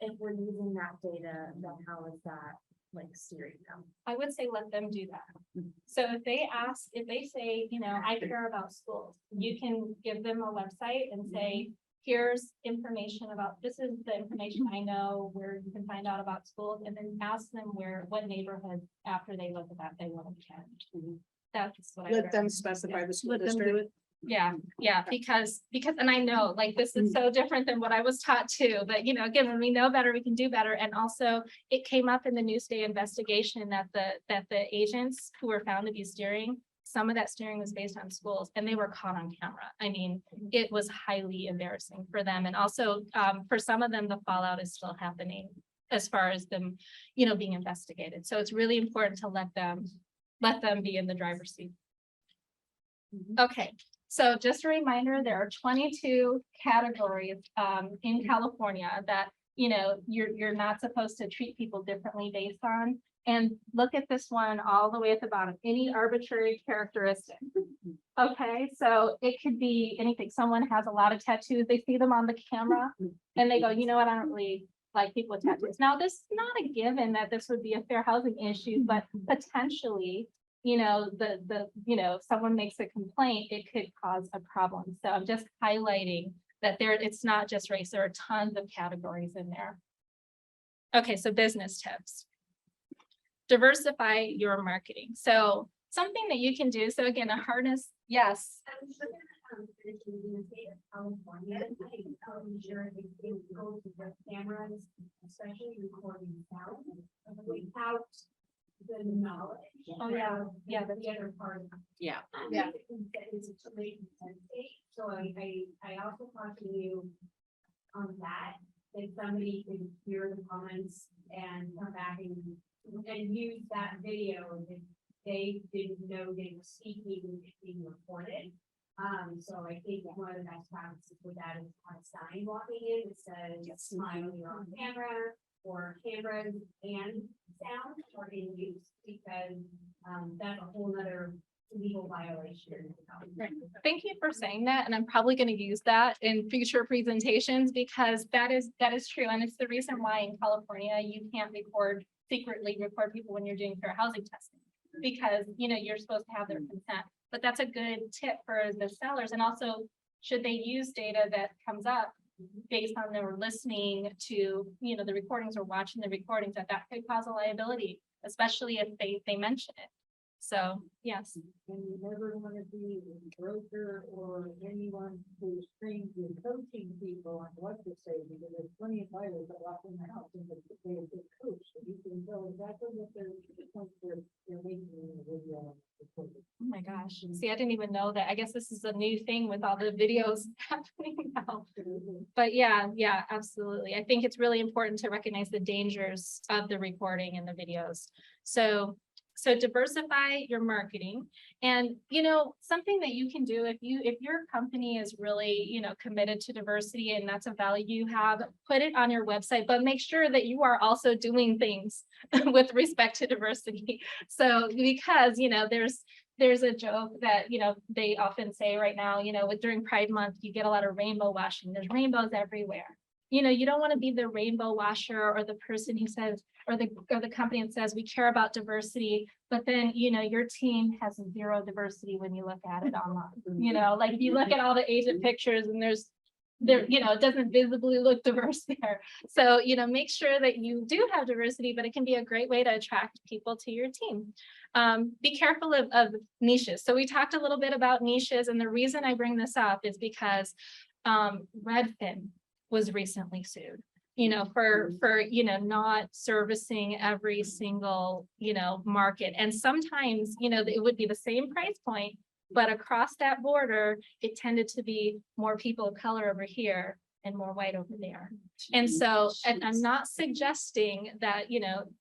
if we're using that data, then how is that like steering them? I would say let them do that. So if they say, you know, I care about schools, you can give them a website and say, here's information about, this is the information I know where you can find out about schools, and then ask them what neighborhood after they look at that they want to attend. That's what I Let them recommend. specify the school Let them do district. Yeah, because, and I know, like, this is so different than what I was taught too, but, you know, again, when we know better, we can do better. And also it came up in the Newsday investigation that the agents who were found to be steering, some of that steering was based on schools, and they were caught on camera. I mean, it was highly embarrassing for them. And also for some of them, the fallout is still happening as far as them, you know, being investigated. So it's really important to let them be in the driver's seat. Okay. So just a reminder, there are 22 categories in California that you're not supposed to treat people differently based on. And look at this one all the way at the bottom, any arbitrary characteristic. Okay, so it could be anything. Someone has a lot of tattoos, they see them on the camera and they go, you know what, I don't really like people with tattoos. Now, this is not a given that this would be a fair housing issue, but potentially, if someone makes a complaint, it could cause a problem. So I'm just highlighting that it's not just race, there are tons of categories in there. Okay, so business tips. Diversify your marketing. So something that you can do. So again, a harness, yes. California, go to the cameras, especially recording sound, without the knowledge. Oh, yeah, yeah, The other part. Yeah. Yeah. It's a late state, so I also talked to you on that, if somebody can hear the comments and come back and use that video, if they didn't know they were speaking, it's being recorded. So I think one of the best practices with that is on a sign walking in, it says smile, you're on camera, or cameras and sound are in use, because that's a whole nother legal violation. Thank you for saying that. And I'm probably going to use that in future presentations because that is true. And it's the reason why in California, you can't secretly record people when you're doing fair housing testing, because you're supposed to have their consent. But that's a good tip for the sellers. And also, should they use data that comes up based on their listening to, the recordings or watching the recordings, that could cause a liability, especially if they mention it. So, yes. And you never want to be a broker or anyone who's trained in coaching people on what to say, because there's plenty of buyers that walk in the house and they a good coach, so you can tell exactly what they're making in the video. Oh my gosh. See, I didn't even know that. I guess this is a new thing with all the videos happening now. But yeah, absolutely. I think it's really important to recognize the dangers of the recording and the videos. So diversify your marketing. And something that you can do if your company is really committed to diversity and that's a value you have, put it on your website, but make sure that you are also doing things with respect to diversity. So because there's a joke that they often say right now, during Pride Month, you get a lot of rainbow washing. There's rainbows everywhere. You don't want to be the rainbow washer or the person who says, or the company that says we care about diversity, but then your team has zero diversity when you look at it online. Like if you look at all the Asian pictures and it doesn't visibly look diverse there. So make sure that you do have diversity, but it can be a great way to attract people to your team. Be careful of niches. So we talked a little bit about niches, and the reason I bring this up is because Redfin was recently sued, for not servicing every single, market. And sometimes, it would be the same price point, but across that border, it tended to be more people of color over here and more white over there. And so, and I'm not suggesting that,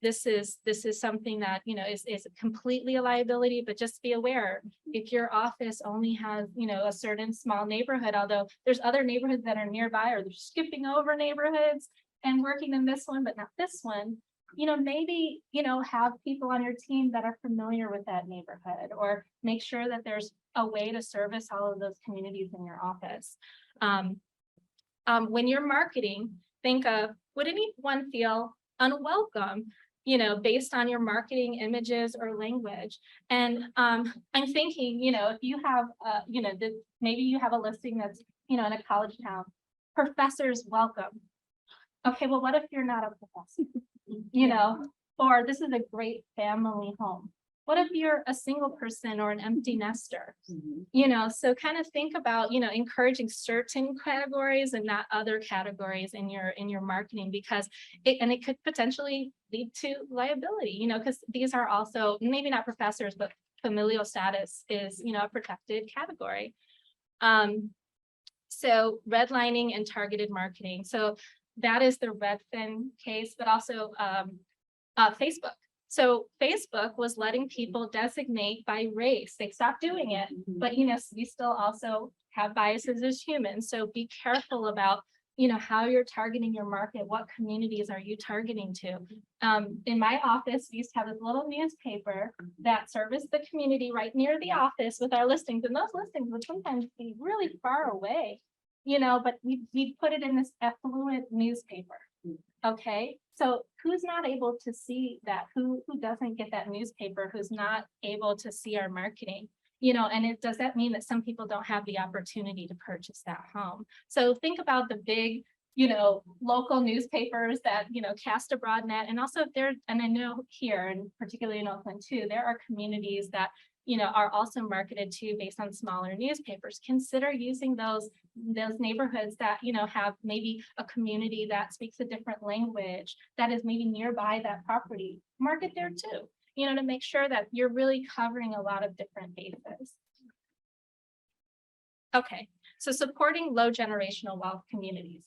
this is something that, is completely a liability, but just be aware if your office only has, a certain small neighborhood, although there's other neighborhoods that are nearby, or they're skipping over neighborhoods and working in this one, but not this one, maybe, have people on your team that are familiar with that neighborhood, or make sure that there's a way to service all of those communities in your office. When you're marketing, think of, would anyone feel unwelcome, based on your marketing images or language? And I'm thinking, if you have, maybe you have a listing that's, in a college town, professors welcome. Okay, well, what if you're not a professor? Or this is a great family home. What if you're a single person or an empty nester? So kind of think about, encouraging certain categories and not other categories in your marketing, because it could potentially lead to liability, because these are also maybe not professors, but familial status is, a protected category. So redlining and targeted marketing. So that is the Redfin case, but also Facebook. So Facebook was letting people designate by race. They stopped doing it, but we still also have biases as humans. So be careful about, how you're targeting your market, what communities are you targeting to? In my office, we used to have this little newspaper that serviced the community right near the office with our listings, and those listings would sometimes be really far away, but we put it in this affluent newspaper. Okay, so who's not able to see that? Who doesn't get that newspaper? Who's not able to see our marketing? And does that mean that some people don't have the opportunity to purchase that home? So think about the big, local newspapers that, cast a broad net. And also if there, and I know here, and particularly in Oakland too, there are communities that, are also marketed to based on smaller newspapers. Consider using those neighborhoods that, have maybe a community that speaks a different language that is maybe nearby that property. Market there too. To make sure that you're really covering a lot of different bases. Okay, so supporting low generational wealth communities.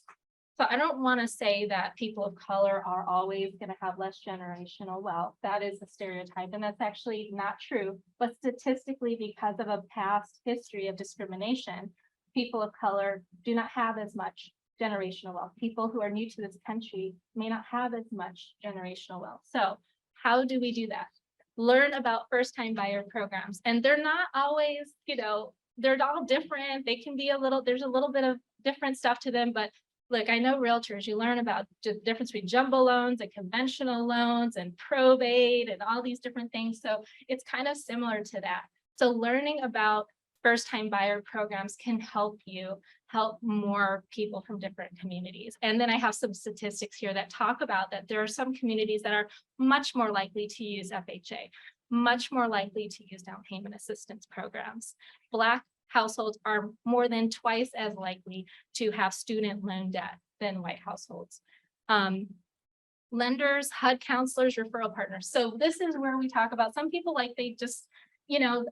So I don't want to say that people of color are always going to have less generational wealth. That is a stereotype, and that's actually not true. But statistically, because of a past history of discrimination, people of color do not have as much generational wealth. People who are new to this country may not have as much generational wealth. So how do we do that? Learn about first-time buyer programs. And they're not always, they're all different. They can be there's a little bit of different stuff to them, but look, I know realtors, you learn about the difference between jumbo loans and conventional loans and probate and all these different things. So it's kind of similar to that. So learning about first-time buyer programs can help you help more people from different communities. And then I have some statistics here that talk about that there are some communities that are much more likely to use FHA, much more likely to use down payment assistance programs. Black households are more than twice as likely to have student loan debt than white households. Lenders, HUD counselors, referral partners. So this is where we talk about some people like they just,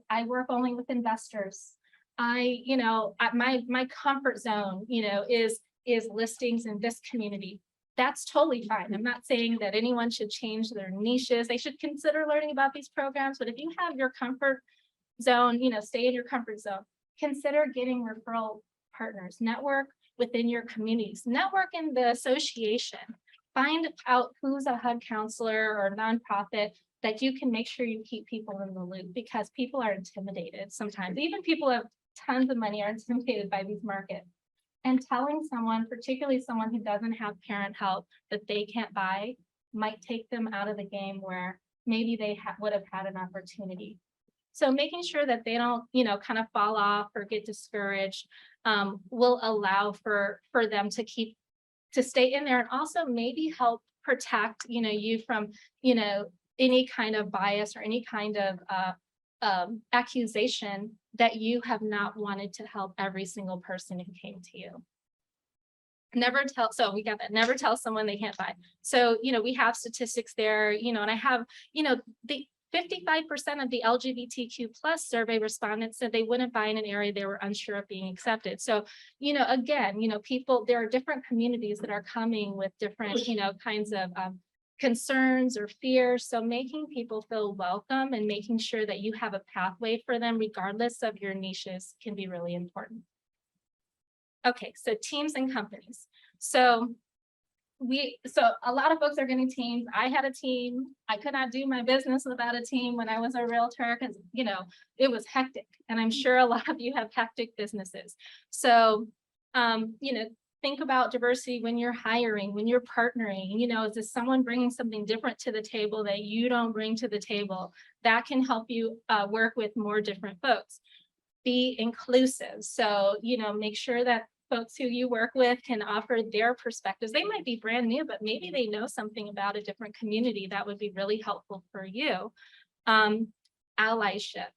I work only with investors. My comfort zone, is listings in this community. That's totally fine. I'm not saying that anyone should change their niches. They should consider learning about these programs, but if you have your comfort zone, stay in your comfort zone. Consider getting referral partners, network within your communities, network in the association, find out who's a HUD counselor or nonprofit that you can make sure you keep people in the loop, because people are intimidated sometimes. Even people who have tons of money are intimidated by these markets. And telling someone, particularly someone who doesn't have parent help, that they can't buy might take them out of the game where maybe they would have had an opportunity. So making sure that they don't, kind of fall off or get discouraged will allow for them to stay in there, and also maybe help protect, you from, any kind of bias or any kind of accusation that you have not wanted to help every single person who came to you. Never tell, so we got that, never tell someone they can't buy. So, we have statistics there, and I have, the 55% of the LGBTQ plus survey respondents said they wouldn't buy in an area they were unsure of being accepted. So, again, people, there are different communities that are coming with different, kinds of concerns or fears. So making people feel welcome and making sure that you have a pathway for them, regardless of your niches, can be really important. Okay, so teams and companies. So a lot of folks are getting teams. I had a team. I could not do my business without a team when I was a realtor, because, it was hectic. And I'm sure a lot of you have hectic businesses. So, think about diversity when you're hiring, when you're partnering, is this someone bringing something different to the table that you don't bring to the table? That can help you work with more different folks. Be inclusive. So, make sure that folks who you work with can offer their perspectives. They might be brand new, but maybe they know something about a different community that would be really helpful for you. Allyship.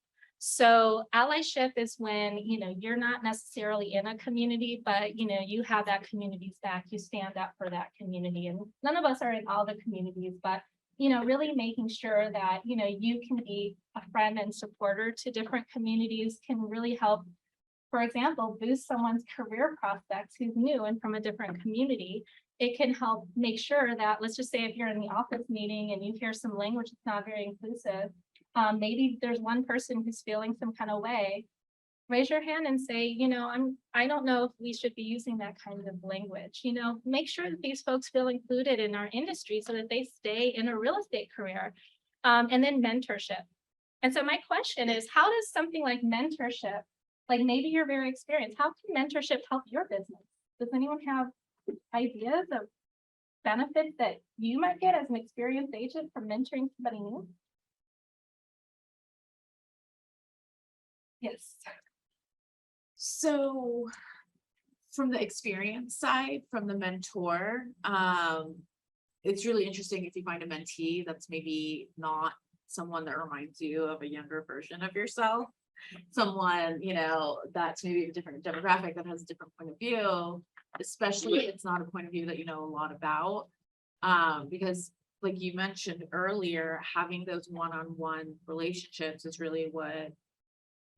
So allyship is when, you're not necessarily in a community, but, you have that community's back, you stand up for that community. And none of us are in all the communities, but, really making sure that, you can be a friend and supporter to different communities can really help, for example, boost someone's career prospects who's new and from a different community. It can help make sure that, let's just say if you're in the office meeting and you hear some language that's not very inclusive, maybe there's one person who's feeling some kind of way. raise your hand and say, I don't know if we should be using that kind of language, make sure that these folks feel included in our industry so that they stay in a real estate career. And then mentorship. And so my question is, how does something like mentorship, like maybe you're very experienced, how can mentorship help your business? Does anyone have ideas of benefits that you might get as an experienced agent from mentoring somebody new? Yes. So from the experience side, from the mentor, it's really interesting if you find a mentee that's maybe not someone that reminds you of a younger version of yourself. Someone, that's maybe a different demographic that has a different point of view, especially if it's not a point of view that you know a lot about. Because like you mentioned earlier, having those one-on-one relationships is really what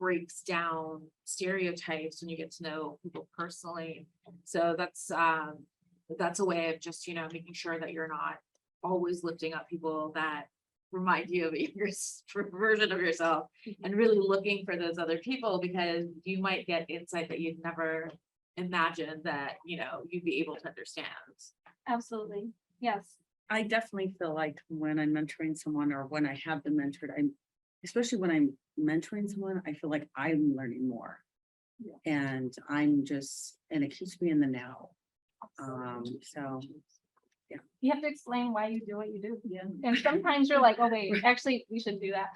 breaks down stereotypes when you get to know people personally. So that's a way of just, making sure that you're not always lifting up people that remind you of a younger version of yourself, and really looking for those other people, because you might get insight that you'd never imagined that, you'd be able to understand. Absolutely. Yes. I definitely feel like when I'm mentoring someone, or when I have been mentored, especially when I'm mentoring someone, I feel like I'm learning more. And and it keeps me in the now. So You have to explain why you do what you do. Yeah. And sometimes you're like, oh wait, actually we should do that.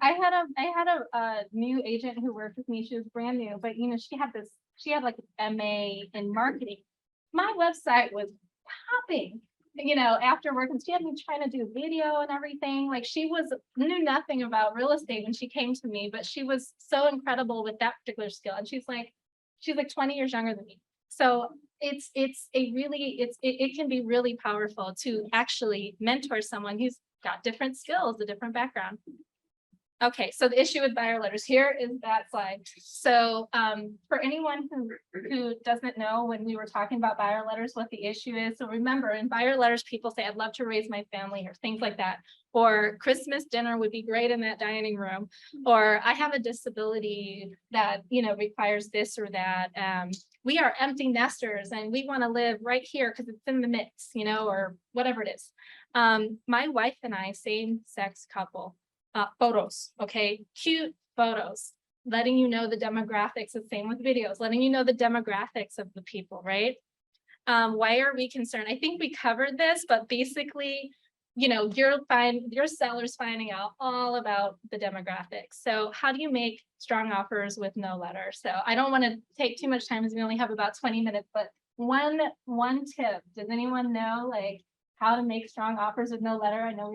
I had a new agent who worked with me. She was brand new, but she had like an MA in marketing. My website was popping, after working. She had me trying to do video and everything. Like knew nothing about real estate when she came to me, but she was so incredible with that particular skill. And she's like 20 years younger than me. So it can be really powerful to actually mentor someone who's got different skills, a different background. Okay, so the issue with buyer letters, here is that slide. So for anyone who doesn't know, when we were talking about buyer letters, what the issue is. So remember, in buyer letters, people say, I'd love to raise my family, or things like that. Or Christmas dinner would be great in that dining room. Or I have a disability that, requires this or that. We are empty nesters and we want to live right here because it's in the mix, or whatever it is. My wife and I, same sex couple, photos, okay, cute photos, letting you know the demographics. The same with videos, letting you know the demographics of the people, right? Why are we concerned? I think we covered this, but basically, your seller's finding out all about the demographics. So how do you make strong offers with no letter? So I don't want to take too much time, as we only have about 20 minutes, but one tip, does anyone know like how to make strong offers with no letter? I know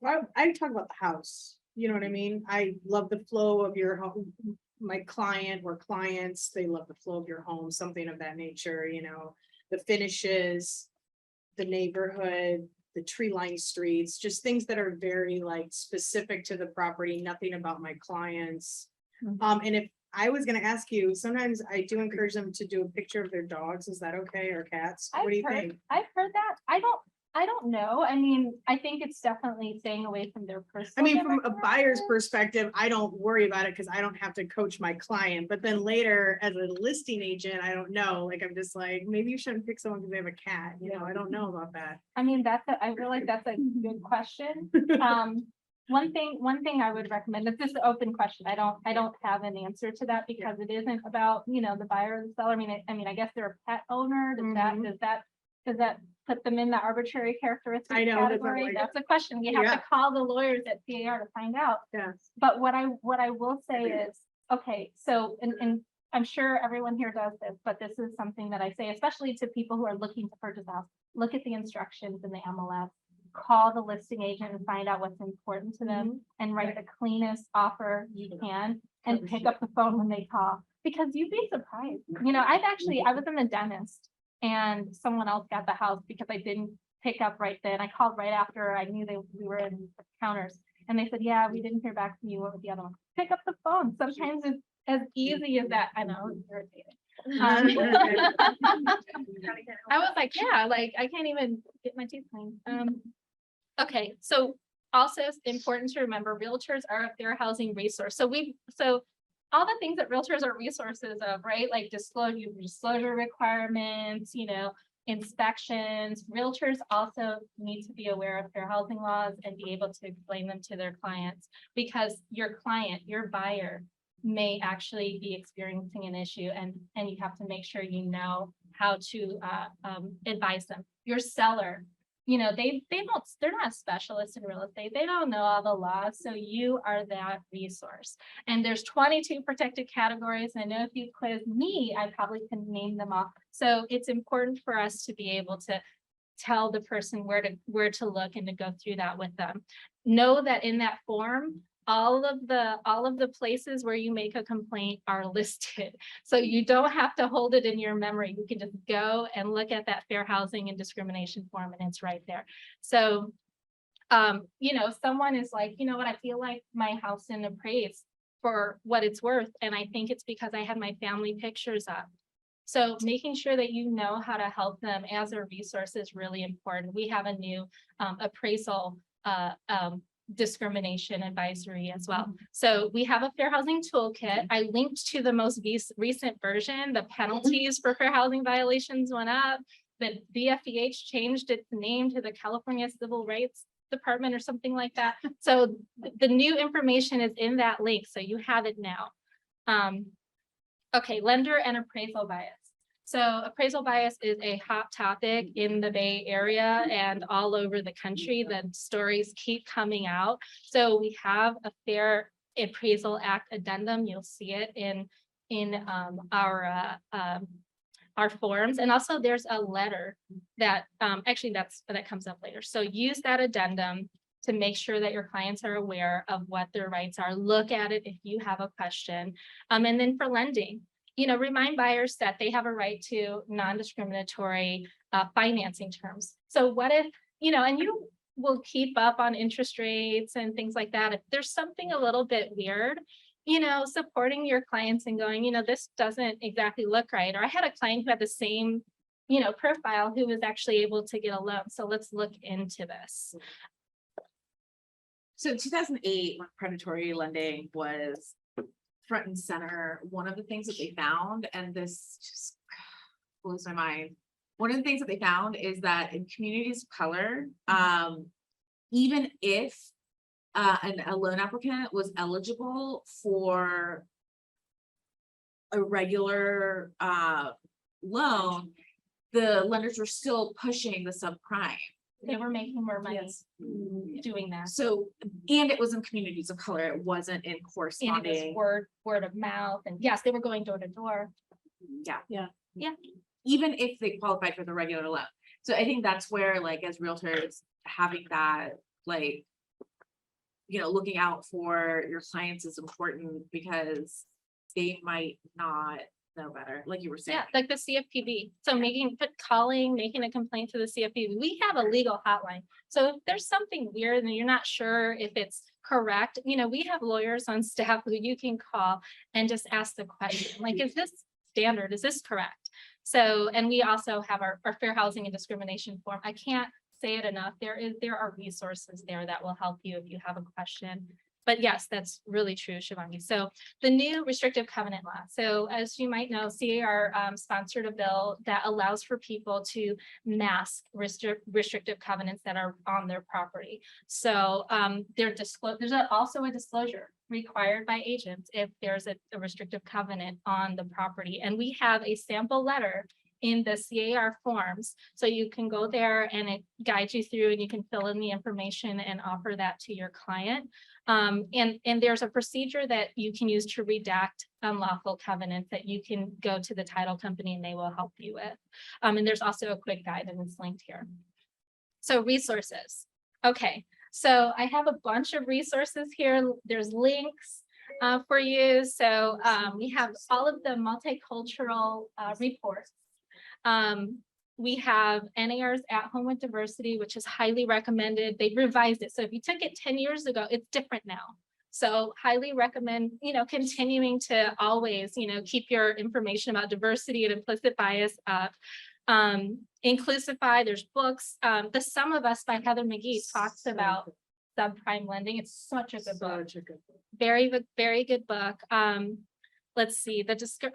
I talk about the house, you know what I mean? I love the flow of your home. My client or clients, they love the flow of your home, something of that nature, the finishes, the neighborhood, the tree-lined streets, just things that are very like specific to the property, nothing about my clients. And if I was gonna ask you, sometimes I do encourage them to do a picture of their dogs. Is that okay, or cats? What do you think? I've heard that. I don't know. I mean, I think it's definitely staying away from their I personal. mean, from a buyer's demographics. perspective, I don't worry about it because I don't have to coach my client. But then later, as a listing agent, I don't know. Like, I'm just like, maybe you shouldn't pick someone because they have a cat. I don't know about that. I mean, I feel like that's a good question. One thing I would recommend, this is an open question. I don't have an answer to that because it isn't about, the buyer or the seller. I mean, I guess they're a pet owner. Does that put them in the arbitrary characteristic I know, that's category? like- That's a question. You have Yeah. to call the lawyers at CAR to find out. Yes. But what I will say is, okay, so, and I'm sure everyone here does this, but this is something that I say, especially to people who are looking to purchase a house, look at the instructions in the MLS, call the listing agent and find out what's important to them, and write the cleanest offer you can, and pick up the phone when they call, because you'd be surprised. I was in the dentist and someone else got the house because I didn't pick up right then. I called right after I knew we were in the counters, and they said, yeah, we didn't hear back from you. What was the other one? Pick up the phone. Sometimes it's as easy as that. I know, it's irritating. I was like, yeah, like I can't even get my teeth cleaned. Okay, so also it's important to remember realtors are a fair housing resource. So all the things that realtors are resources of, right? Like disclosure requirements, inspections. Realtors also need to be aware of fair housing laws and be able to explain them to their clients, because your client, your buyer, may actually be experiencing an issue, and you have to make sure you know how to advise them. Your seller, they're not specialists in real estate. They don't know all the laws. So you are that resource. And there's 22 protected categories. I know if you quiz me, I probably can name them all. So it's important for us to be able to tell the person where to look and to go through that with them. Know that in that form, all of the places where you make a complaint are listed. So you don't have to hold it in your memory. You can just go and look at that fair housing and discrimination form, and it's right there. So, someone is like, you know what, I feel like my house isn't appraised for what it's worth. And I think it's because I had my family pictures up. So making sure that you know how to help them as a resource is really important. We have a new appraisal discrimination advisory as well. So we have a fair housing toolkit. I linked to the most recent version. The penalties for fair housing violations went up. The BFEH changed its name to the California Civil Rights Department or something like that. So the new information is in that link. So you have it now. Okay, lender and appraisal bias. So appraisal bias is a hot topic in the Bay Area and all over the country. The stories keep coming out. So we have a Fair Appraisal Act addendum. You'll see it in our forms. And also there's a letter that that comes up later. So use that addendum to make sure that your clients are aware of what their rights are. Look at it if you have a question. And then for lending, remind buyers that they have a right to non-discriminatory financing terms. So what if, and you will keep up on interest rates and things like that. If there's something a little bit weird, supporting your clients and going, this doesn't exactly look right. Or I had a client who had the same, profile who was actually able to get a loan. So let's look into this. So 2008, when predatory lending was front and center, one of the things that they found, and this just blows my mind, one of the things that they found is that in communities of color, even if a loan applicant was eligible for a regular loan, the lenders were still pushing the subprime. They were making more money doing that. So, and it was in communities of color. It wasn't in And it corresponding. was word of mouth. And yes, they were going door to door. Yeah. Yeah. Even if they qualified for the regular loan. So I think that's where, like, as realtors, having that, like, looking out for your clients is important, because they might not know better, like you were saying. Yeah, like the CFPB. So making a complaint to the CFPB. We have a legal hotline. So if there's something weird and you're not sure if it's correct, we have lawyers on staff who you can call and just ask the question, like, is this standard? Is this correct? So, and we also have our fair housing and discrimination form. I can't say it enough. There are resources there that will help you if you have a question. But yes, that's really true, Shivangi. So the new restrictive covenant law. So as you might know, CAR sponsored a bill that allows for people to mask restrictive covenants that are on their property. So there's also a disclosure required by agents if there's a restrictive covenant on the property. And we have a sample letter in the CAR forms. So you can go there and it guides you through, and you can fill in the information and offer that to your client. And there's a procedure that you can use to redact unlawful covenants that you can go to the title company and they will help you with. And there's also a quick guide and it's linked here. So resources. Okay, so I have a bunch of resources here. There's links for you. So we have all of the multicultural reports. We have NAR's At Home with Diversity, which is highly recommended. They've revised it. So if you took it 10 years ago, it's different now. So highly recommend, continuing to always, keep your information about diversity and implicit bias up. Inclusify, there's books. The Sum of Us by Heather McGee talks about subprime lending. It's such a good book. Very, very good book. let's see,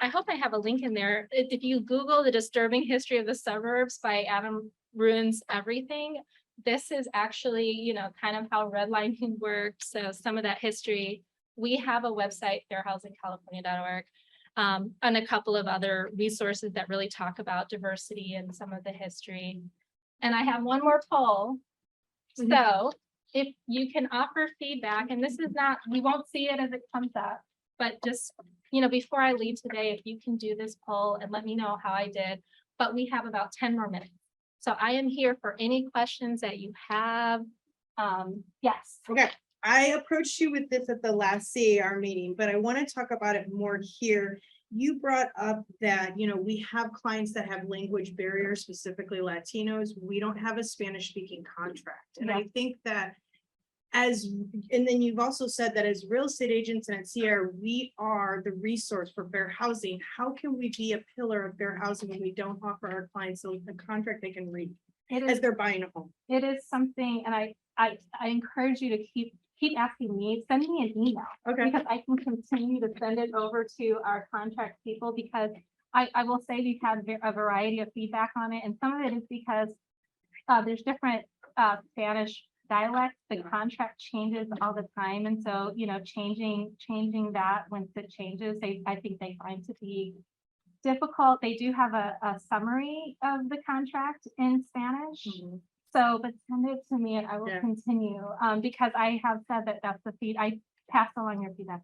I hope I have a link in there. If you Google the disturbing history of the suburbs by Adam Ruins Everything, this is actually, kind of how redlining works. So some of that history, we have a website, fairhousingcalifornia.org, and a couple of other resources that really talk about diversity and some of the history. And I have one more poll. So if you can offer feedback, and this is not, we won't see it as it comes up, but just, before I leave today, if you can do this poll and let me know how I did, but we have about 10 more minutes. So I am here for any questions that you have. Yes. Okay, I approached you with this at the last CAR meeting, but I want to talk about it more here. You brought up that, we have clients that have language barriers, specifically Latinos. We don't have a Spanish speaking contract. And I think that and then you've also said that as real estate agents and at CR, we are the resource for fair housing. How can we be a pillar of fair housing when we don't offer our clients a contract they can read as they're buying a home? It is something, and I encourage you to keep asking me, send me an email. Okay. Because I can continue to send it over to our contract people, because I will say we've had a variety of feedback on it, and some of it is because there's different Spanish dialects. The contract changes all the time, and so changing that once it changes, I think they find to be difficult. They do have a summary of the contract in Spanish. So, but send it to me and I will continue, because I have said that that's the feed, I pass along your feedback.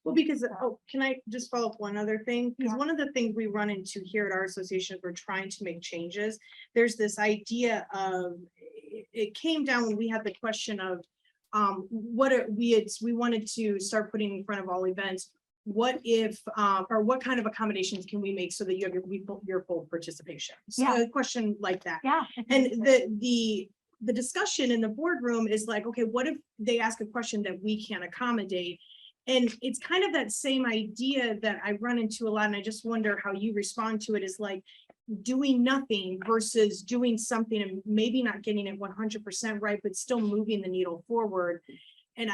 Well, because, can I just follow up one other thing? Because one of the things we run into here at our association, is we're trying to make changes. There's this idea of, it came down when we had the question of, we wanted to start putting in front of all events. What if, or what kind of accommodations can we make so that you have your full participation? So a question like that. Yeah. And the discussion in the boardroom is like, okay, what if they ask a question that we can't accommodate? And it's kind of that same idea that I run into a lot, and I just wonder how you respond to it, is like doing nothing versus doing something and maybe not getting it 100% right, but still moving the needle forward. And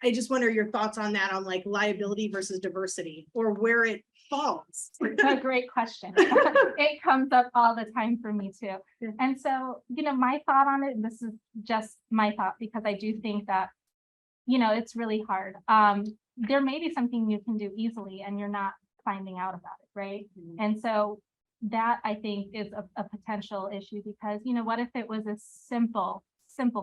I just wonder your thoughts on that, on like liability versus diversity, or where it falls. A great question. It comes up all the time for me too. And so, my thought on it, and this is just my thought, because I do think that, it's really hard. There may be something you can do easily and you're not finding out about it, right? And so that, I think, is a potential issue, because, what if it was a simple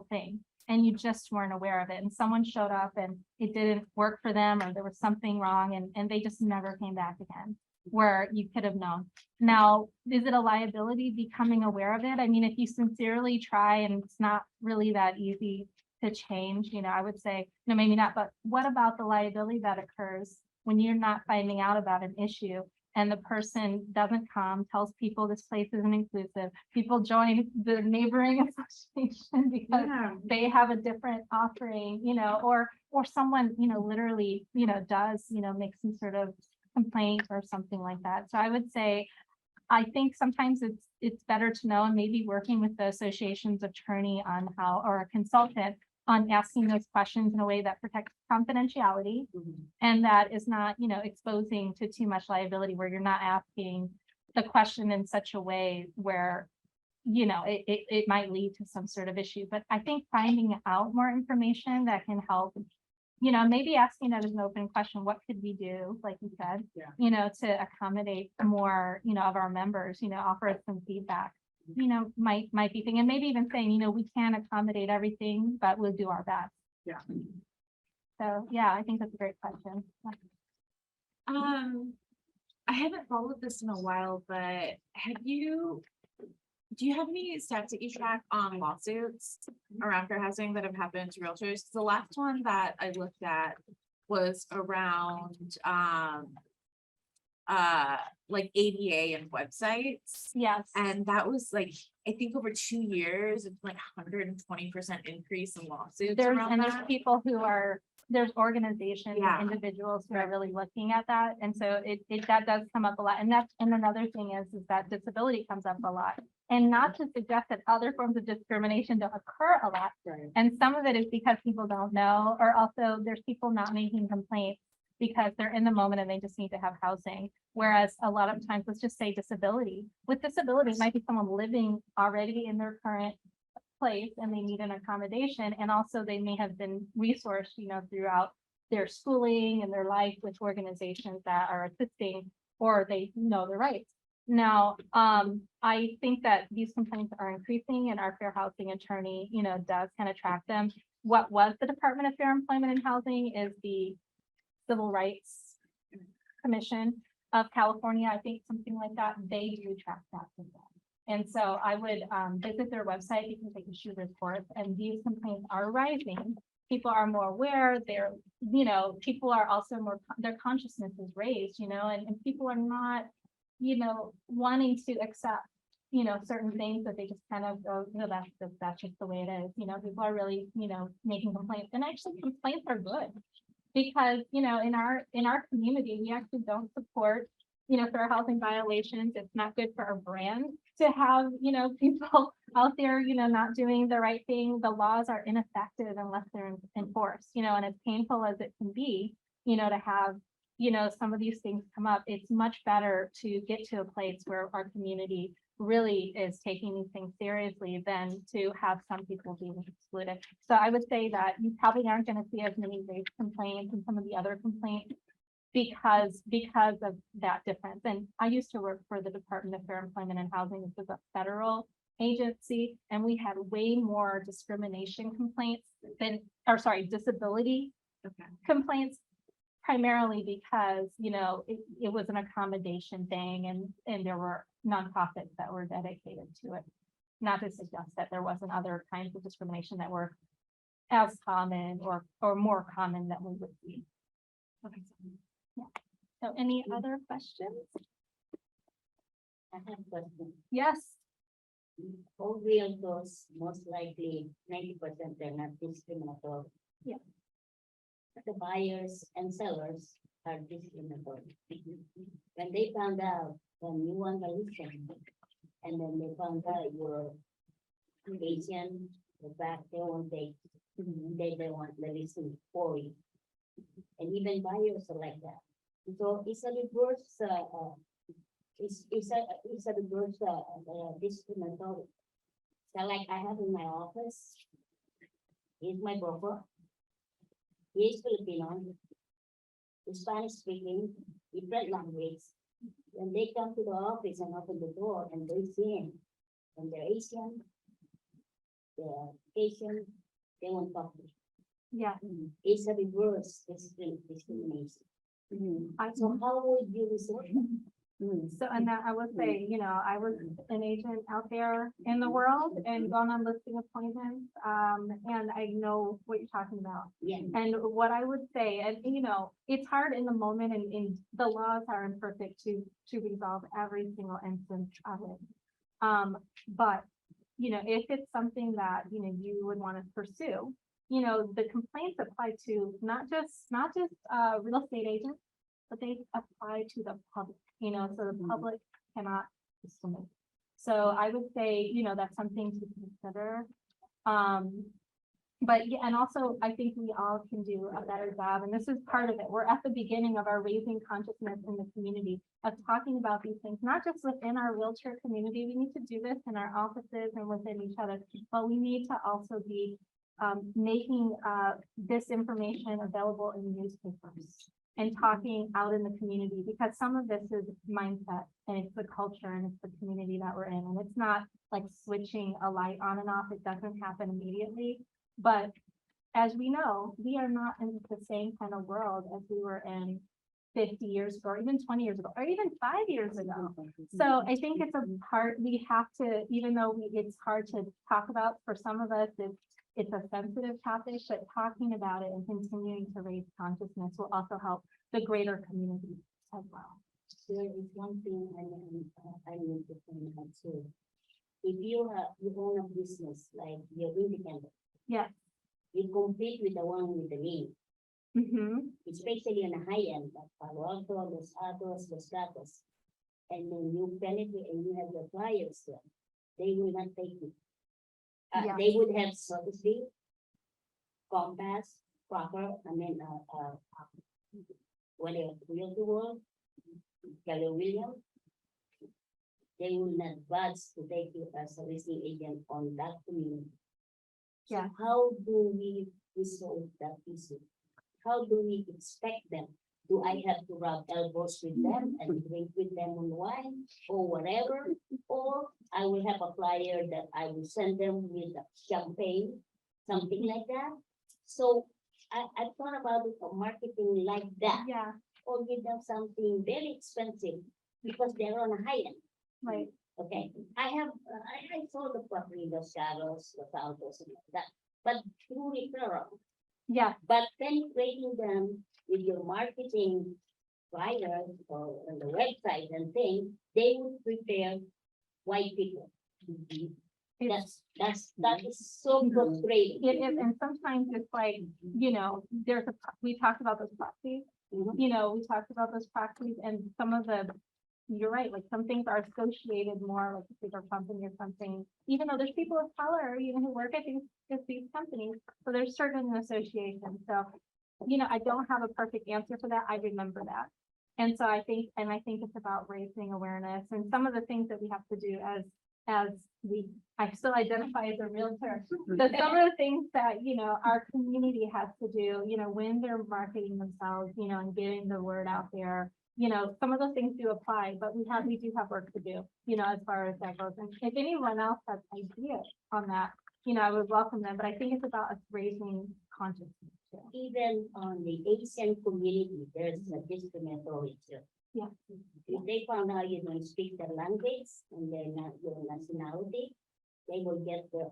thing and you just weren't aware of it, and someone showed up and it didn't work for them, or there was something wrong and they just never came back again, where you could have known. Now, is it a liability becoming aware of it? I mean, if you sincerely try and it's not really that easy to change, I would say, no, maybe not, but what about the liability that occurs when you're not finding out about an issue and the person doesn't come, tells people this place isn't inclusive, people join the neighboring association because they have a different offering, or someone, literally, does, make some sort of complaint or something like that. So I would say, I think sometimes it's better to know, and maybe working with the association's attorney on how, or a consultant on asking those questions in a way that protects confidentiality and that is not, exposing to too much liability, where you're not asking the question in such a way where, it might lead to some sort of issue. But I think finding out more information that can help, maybe asking that as an open question, what could we do, like you said, to accommodate more, of our members, offer us some feedback, might be thing. And maybe even saying, we can't accommodate everything, but we'll do our best. Yeah. So, yeah, I think that's a great question. I haven't followed this in a while, but do you have any stats that you track on lawsuits around fair housing that have happened to realtors? The last one that I looked at was around like ADA and websites. Yes. And that was like, I think over 2 years, it's like 120% increase in lawsuits. There's people who are, there's organizations and individuals who are really looking at that. And so that does come up a lot. And another thing is that disability comes up a lot. And not to suggest that other forms of discrimination don't occur a lot. Right. And some of it is because people don't know, or also there's people not making complaints because they're in the moment and they just need to have housing. Whereas a lot of times, let's just say disability. With disability, it might be someone living already in their current place and they need an accommodation. And also they may have been resourced, throughout their schooling and their life with organizations that are assisting, or they know their rights. Now, I think that these complaints are increasing and our fair housing attorney, does kind of track them. What was the Department of Fair Employment and Housing is the Civil Rights Commission of California. I think something like that. They do track that with them. And so I would visit their website because they issue reports, and these complaints are rising. People are more aware. They're, people are also more, their consciousness is raised, and people are not, wanting to accept, certain things that they just kind of go, that's just the way it is. People are really, making complaints, and actually complaints are good. Because, in our community, we actually don't support, fair housing violations. It's not good for our brand to have, people out there, not doing the right thing. The laws are ineffective unless they're enforced, and as painful as it can be, to have, some of these things come up. It's much better to get to a place where our community really is taking these things seriously than to have some people being excluded. So I would say that you probably aren't going to see as many race complaints and some of the other complaints because of that difference. And I used to work for the Department of Fair Employment and Housing. This was a federal agency, and we had way more discrimination complaints disability complaints, primarily because, it was an accommodation thing and there were nonprofits that were dedicated to it. Not to suggest that there wasn't other kinds of discrimination that were as common or more common than we would see. Okay, so any other questions? I have a question. Yes. All realtors, most likely 90% they're not discriminatory. Yeah. But the buyers and sellers are discriminatory. When they found out when you want to listen, and then they found out you're Asian, the back they won't take, they want the listen for you. And even buyers are like that. So it's a reverse, it's a reverse discriminatory. So like I have in my office, he's my broker. He's Filipino, Spanish speaking, different language. When they come to the office and open the door and they see him, and they're Asian, they won't talk to him. Yeah. It's a reverse discrimination. So how would you resolve that? So, and that I would say, I was an agent out there in the world and gone on listing appointments. And I know what you're talking about. Yeah. And what I would say, and it's hard in the moment, and the laws are imperfect to resolve every single instance of it. But if it's something that you would want to pursue, the complaints apply to not just real estate agents, but they apply to the public. So the public cannot discriminate. So I would say, that's something to consider. But yeah, and also I think we all can do a better job, and this is part of it. We're at the beginning of our raising consciousness in the community of talking about these things, not just within our realtor community. We need to do this in our offices and within each other, but we need to also be making this information available in newspapers and talking out in the community, because some of this is mindset and it's the culture and it's the community that we're in. And it's not like switching a light on and off. It doesn't happen immediately. But as we know, we are not in the same kind of world as we were in 50 years ago, or even 20 years ago, or even 5 years ago. So I think it's a part we have to, even though it's hard to talk about for some of us, it's a sensitive topic, but talking about it and continuing to raise consciousness will also help the greater community as well. There is one thing I need to point out too. If you own a business, like you're independent. Yes. You compete with the one with the name, especially on the high end, like Palo Alto, Los Altos, Los Gatos. And then you penetrate and you have the flyers there. They will not take it. They would have, so to speak, compass, proper, whether Realty World, Keller Williams, they will not budge to take you as a listing agent on that community. So Yeah. how do we resolve that issue? How do we expect them? Do I have to rub elbows with them and drink with them on wine or whatever? Or I will have a flyer that I will send them with champagne, something like that. So I thought about it for marketing like that, Yeah, or give them something very expensive because they're on a high end. right. Okay, I saw the property, the shadows, the photos and all that, but through referral. Yeah, But penetrating them with your marketing flyers or on the website and things, they would prepare white people. it's, That is so frustrating. it is, and sometimes it's like, you know, we talked about those proxies. Mhm. You know, we talked about those proxies and some of the, you're right, like some things are associated more like a bigger company or something. Even though there's people of color, you know, who work at these companies, so there's certain associations. So, you know, I don't have a perfect answer for that. I remember that. And so I think it's about raising awareness and some of the things that we have to do I still identify as a realtor. But some of the things that, you know, our community has to do, you know, when they're marketing themselves, you know, and getting the word out there, you know, some of those things do apply, but we do have work to do, you know, as far as that goes. And if anyone else has ideas on that, you know, I would welcome them, but I think it's about us raising consciousness too. Even on the Asian community, there's a discriminatory too. Yeah. If they found out you don't speak their language and they're not your nationality, they will get the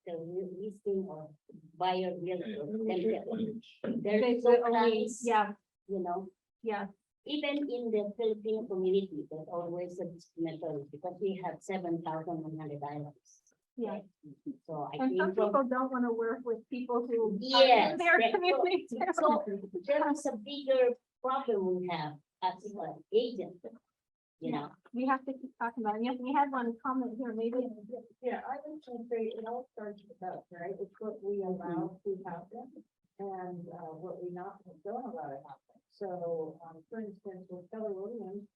listing or buyer realtor themselves. There's no plans, Yeah, you know, yeah, even in the Filipino community, there's always a discriminatory because we have 7,100 islands. yeah. So I And think. some people don't want to work with people who. are Yes, in their that's community too. So there is a bigger problem we have as an agent, you know. We have to keep talking about it. Yes, we had one comment here, maybe. Yeah, I was gonna say, it all starts with us, right? It's what we allow to happen and what we don't allow to happen. So, for instance, with Keller Williams,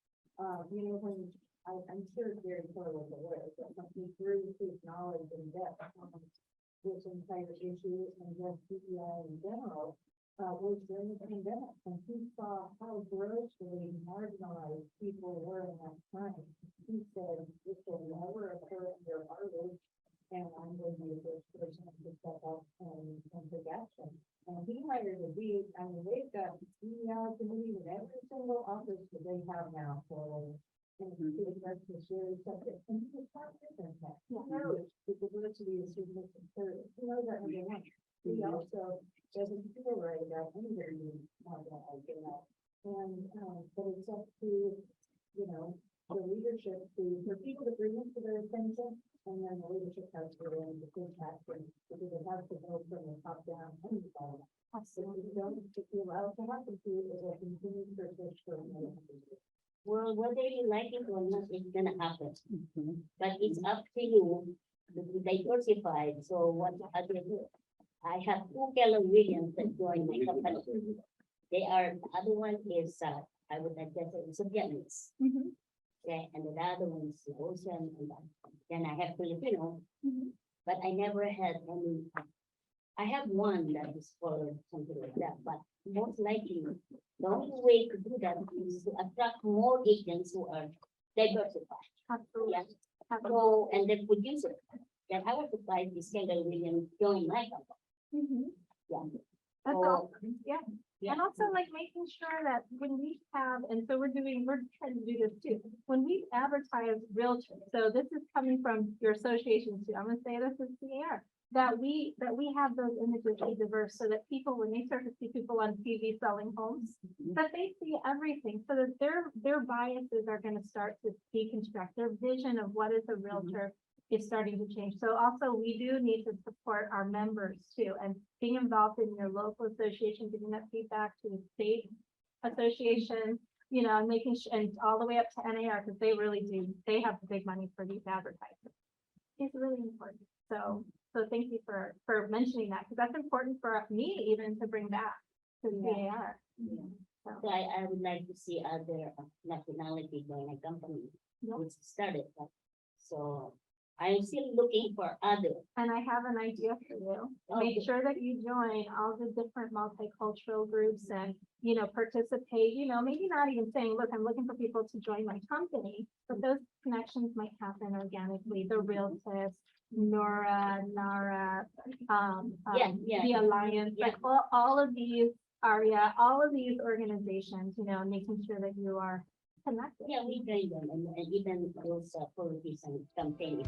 you know, when I'm sure Gary Keller was aware, but when he grew his knowledge and depth on this entire issue and just DEI in general, was during the pandemic, and he saw how grossly marginalized people were in that time. He said, this will never occur under our roof, and I'm going to be the first person to step up and take action. And he hired a deed, I mean, they've got DEI committee in every single office that they have now for. And to address this very subject, and he was not different. He knows the diversity is significant, he knows that number one. He also doesn't feel right about anybody not that I get out. And, but it's up to, you know, the leadership for people to bring it to their attention, and then the leadership has to then to take action, because it has to go from the top down and the bottom. So if you don't, if you allow it to happen to you, it will continue to persist for another 100 years. Well, whether you like it or not, it's gonna happen. But it's up to you to be diversified. So what I do, I have 2 Keller Williams that join my company. They are, the other one is, I would like to say, it's a Vietnamese. Mhm, Okay, and the other one is the Ocean, and then I have Filipino, mhm. but I never had any. I have one that is for something like that, but most likely, the only way to do that is to attract more agents who are diversified. Absolutely. Yeah. Absolutely. So, and the producer, that I was surprised is Keller Williams joined my company. Mhm. Yeah. That's So, awesome, yeah. And also like making sure that when we have, and so we're trying to do this too. When we advertise realtors, so this is coming from your association too, I'm gonna say this is the air. That we have those images be diverse so that people, when they start to see people on TV selling homes, that they see everything, so that their biases are gonna start to deconstruct, their vision of what is a realtor is starting to change. So also we do need to support our members too, and being involved in your local association, giving that feedback to the state association, you know, and making sure, and all the way up to NAR, because they really do, they have the big money for these advertisements. It's really important. So thank you for mentioning that, because that's important for me even to bring back to the CAR. So I would like to see other nationality join a company, which started, so I'm still looking for other. And I have an idea for you. Okay. Make sure that you join all the different multicultural groups and, you know, participate, you know, maybe not even saying, look, I'm looking for people to join my company, but those connections might happen organically, the real tips, Nora, Nara, Yeah. the Alliance, like all of these, Aria, all of these organizations, you know, making sure that you are connected. Yeah, we join them and even those politician campaign.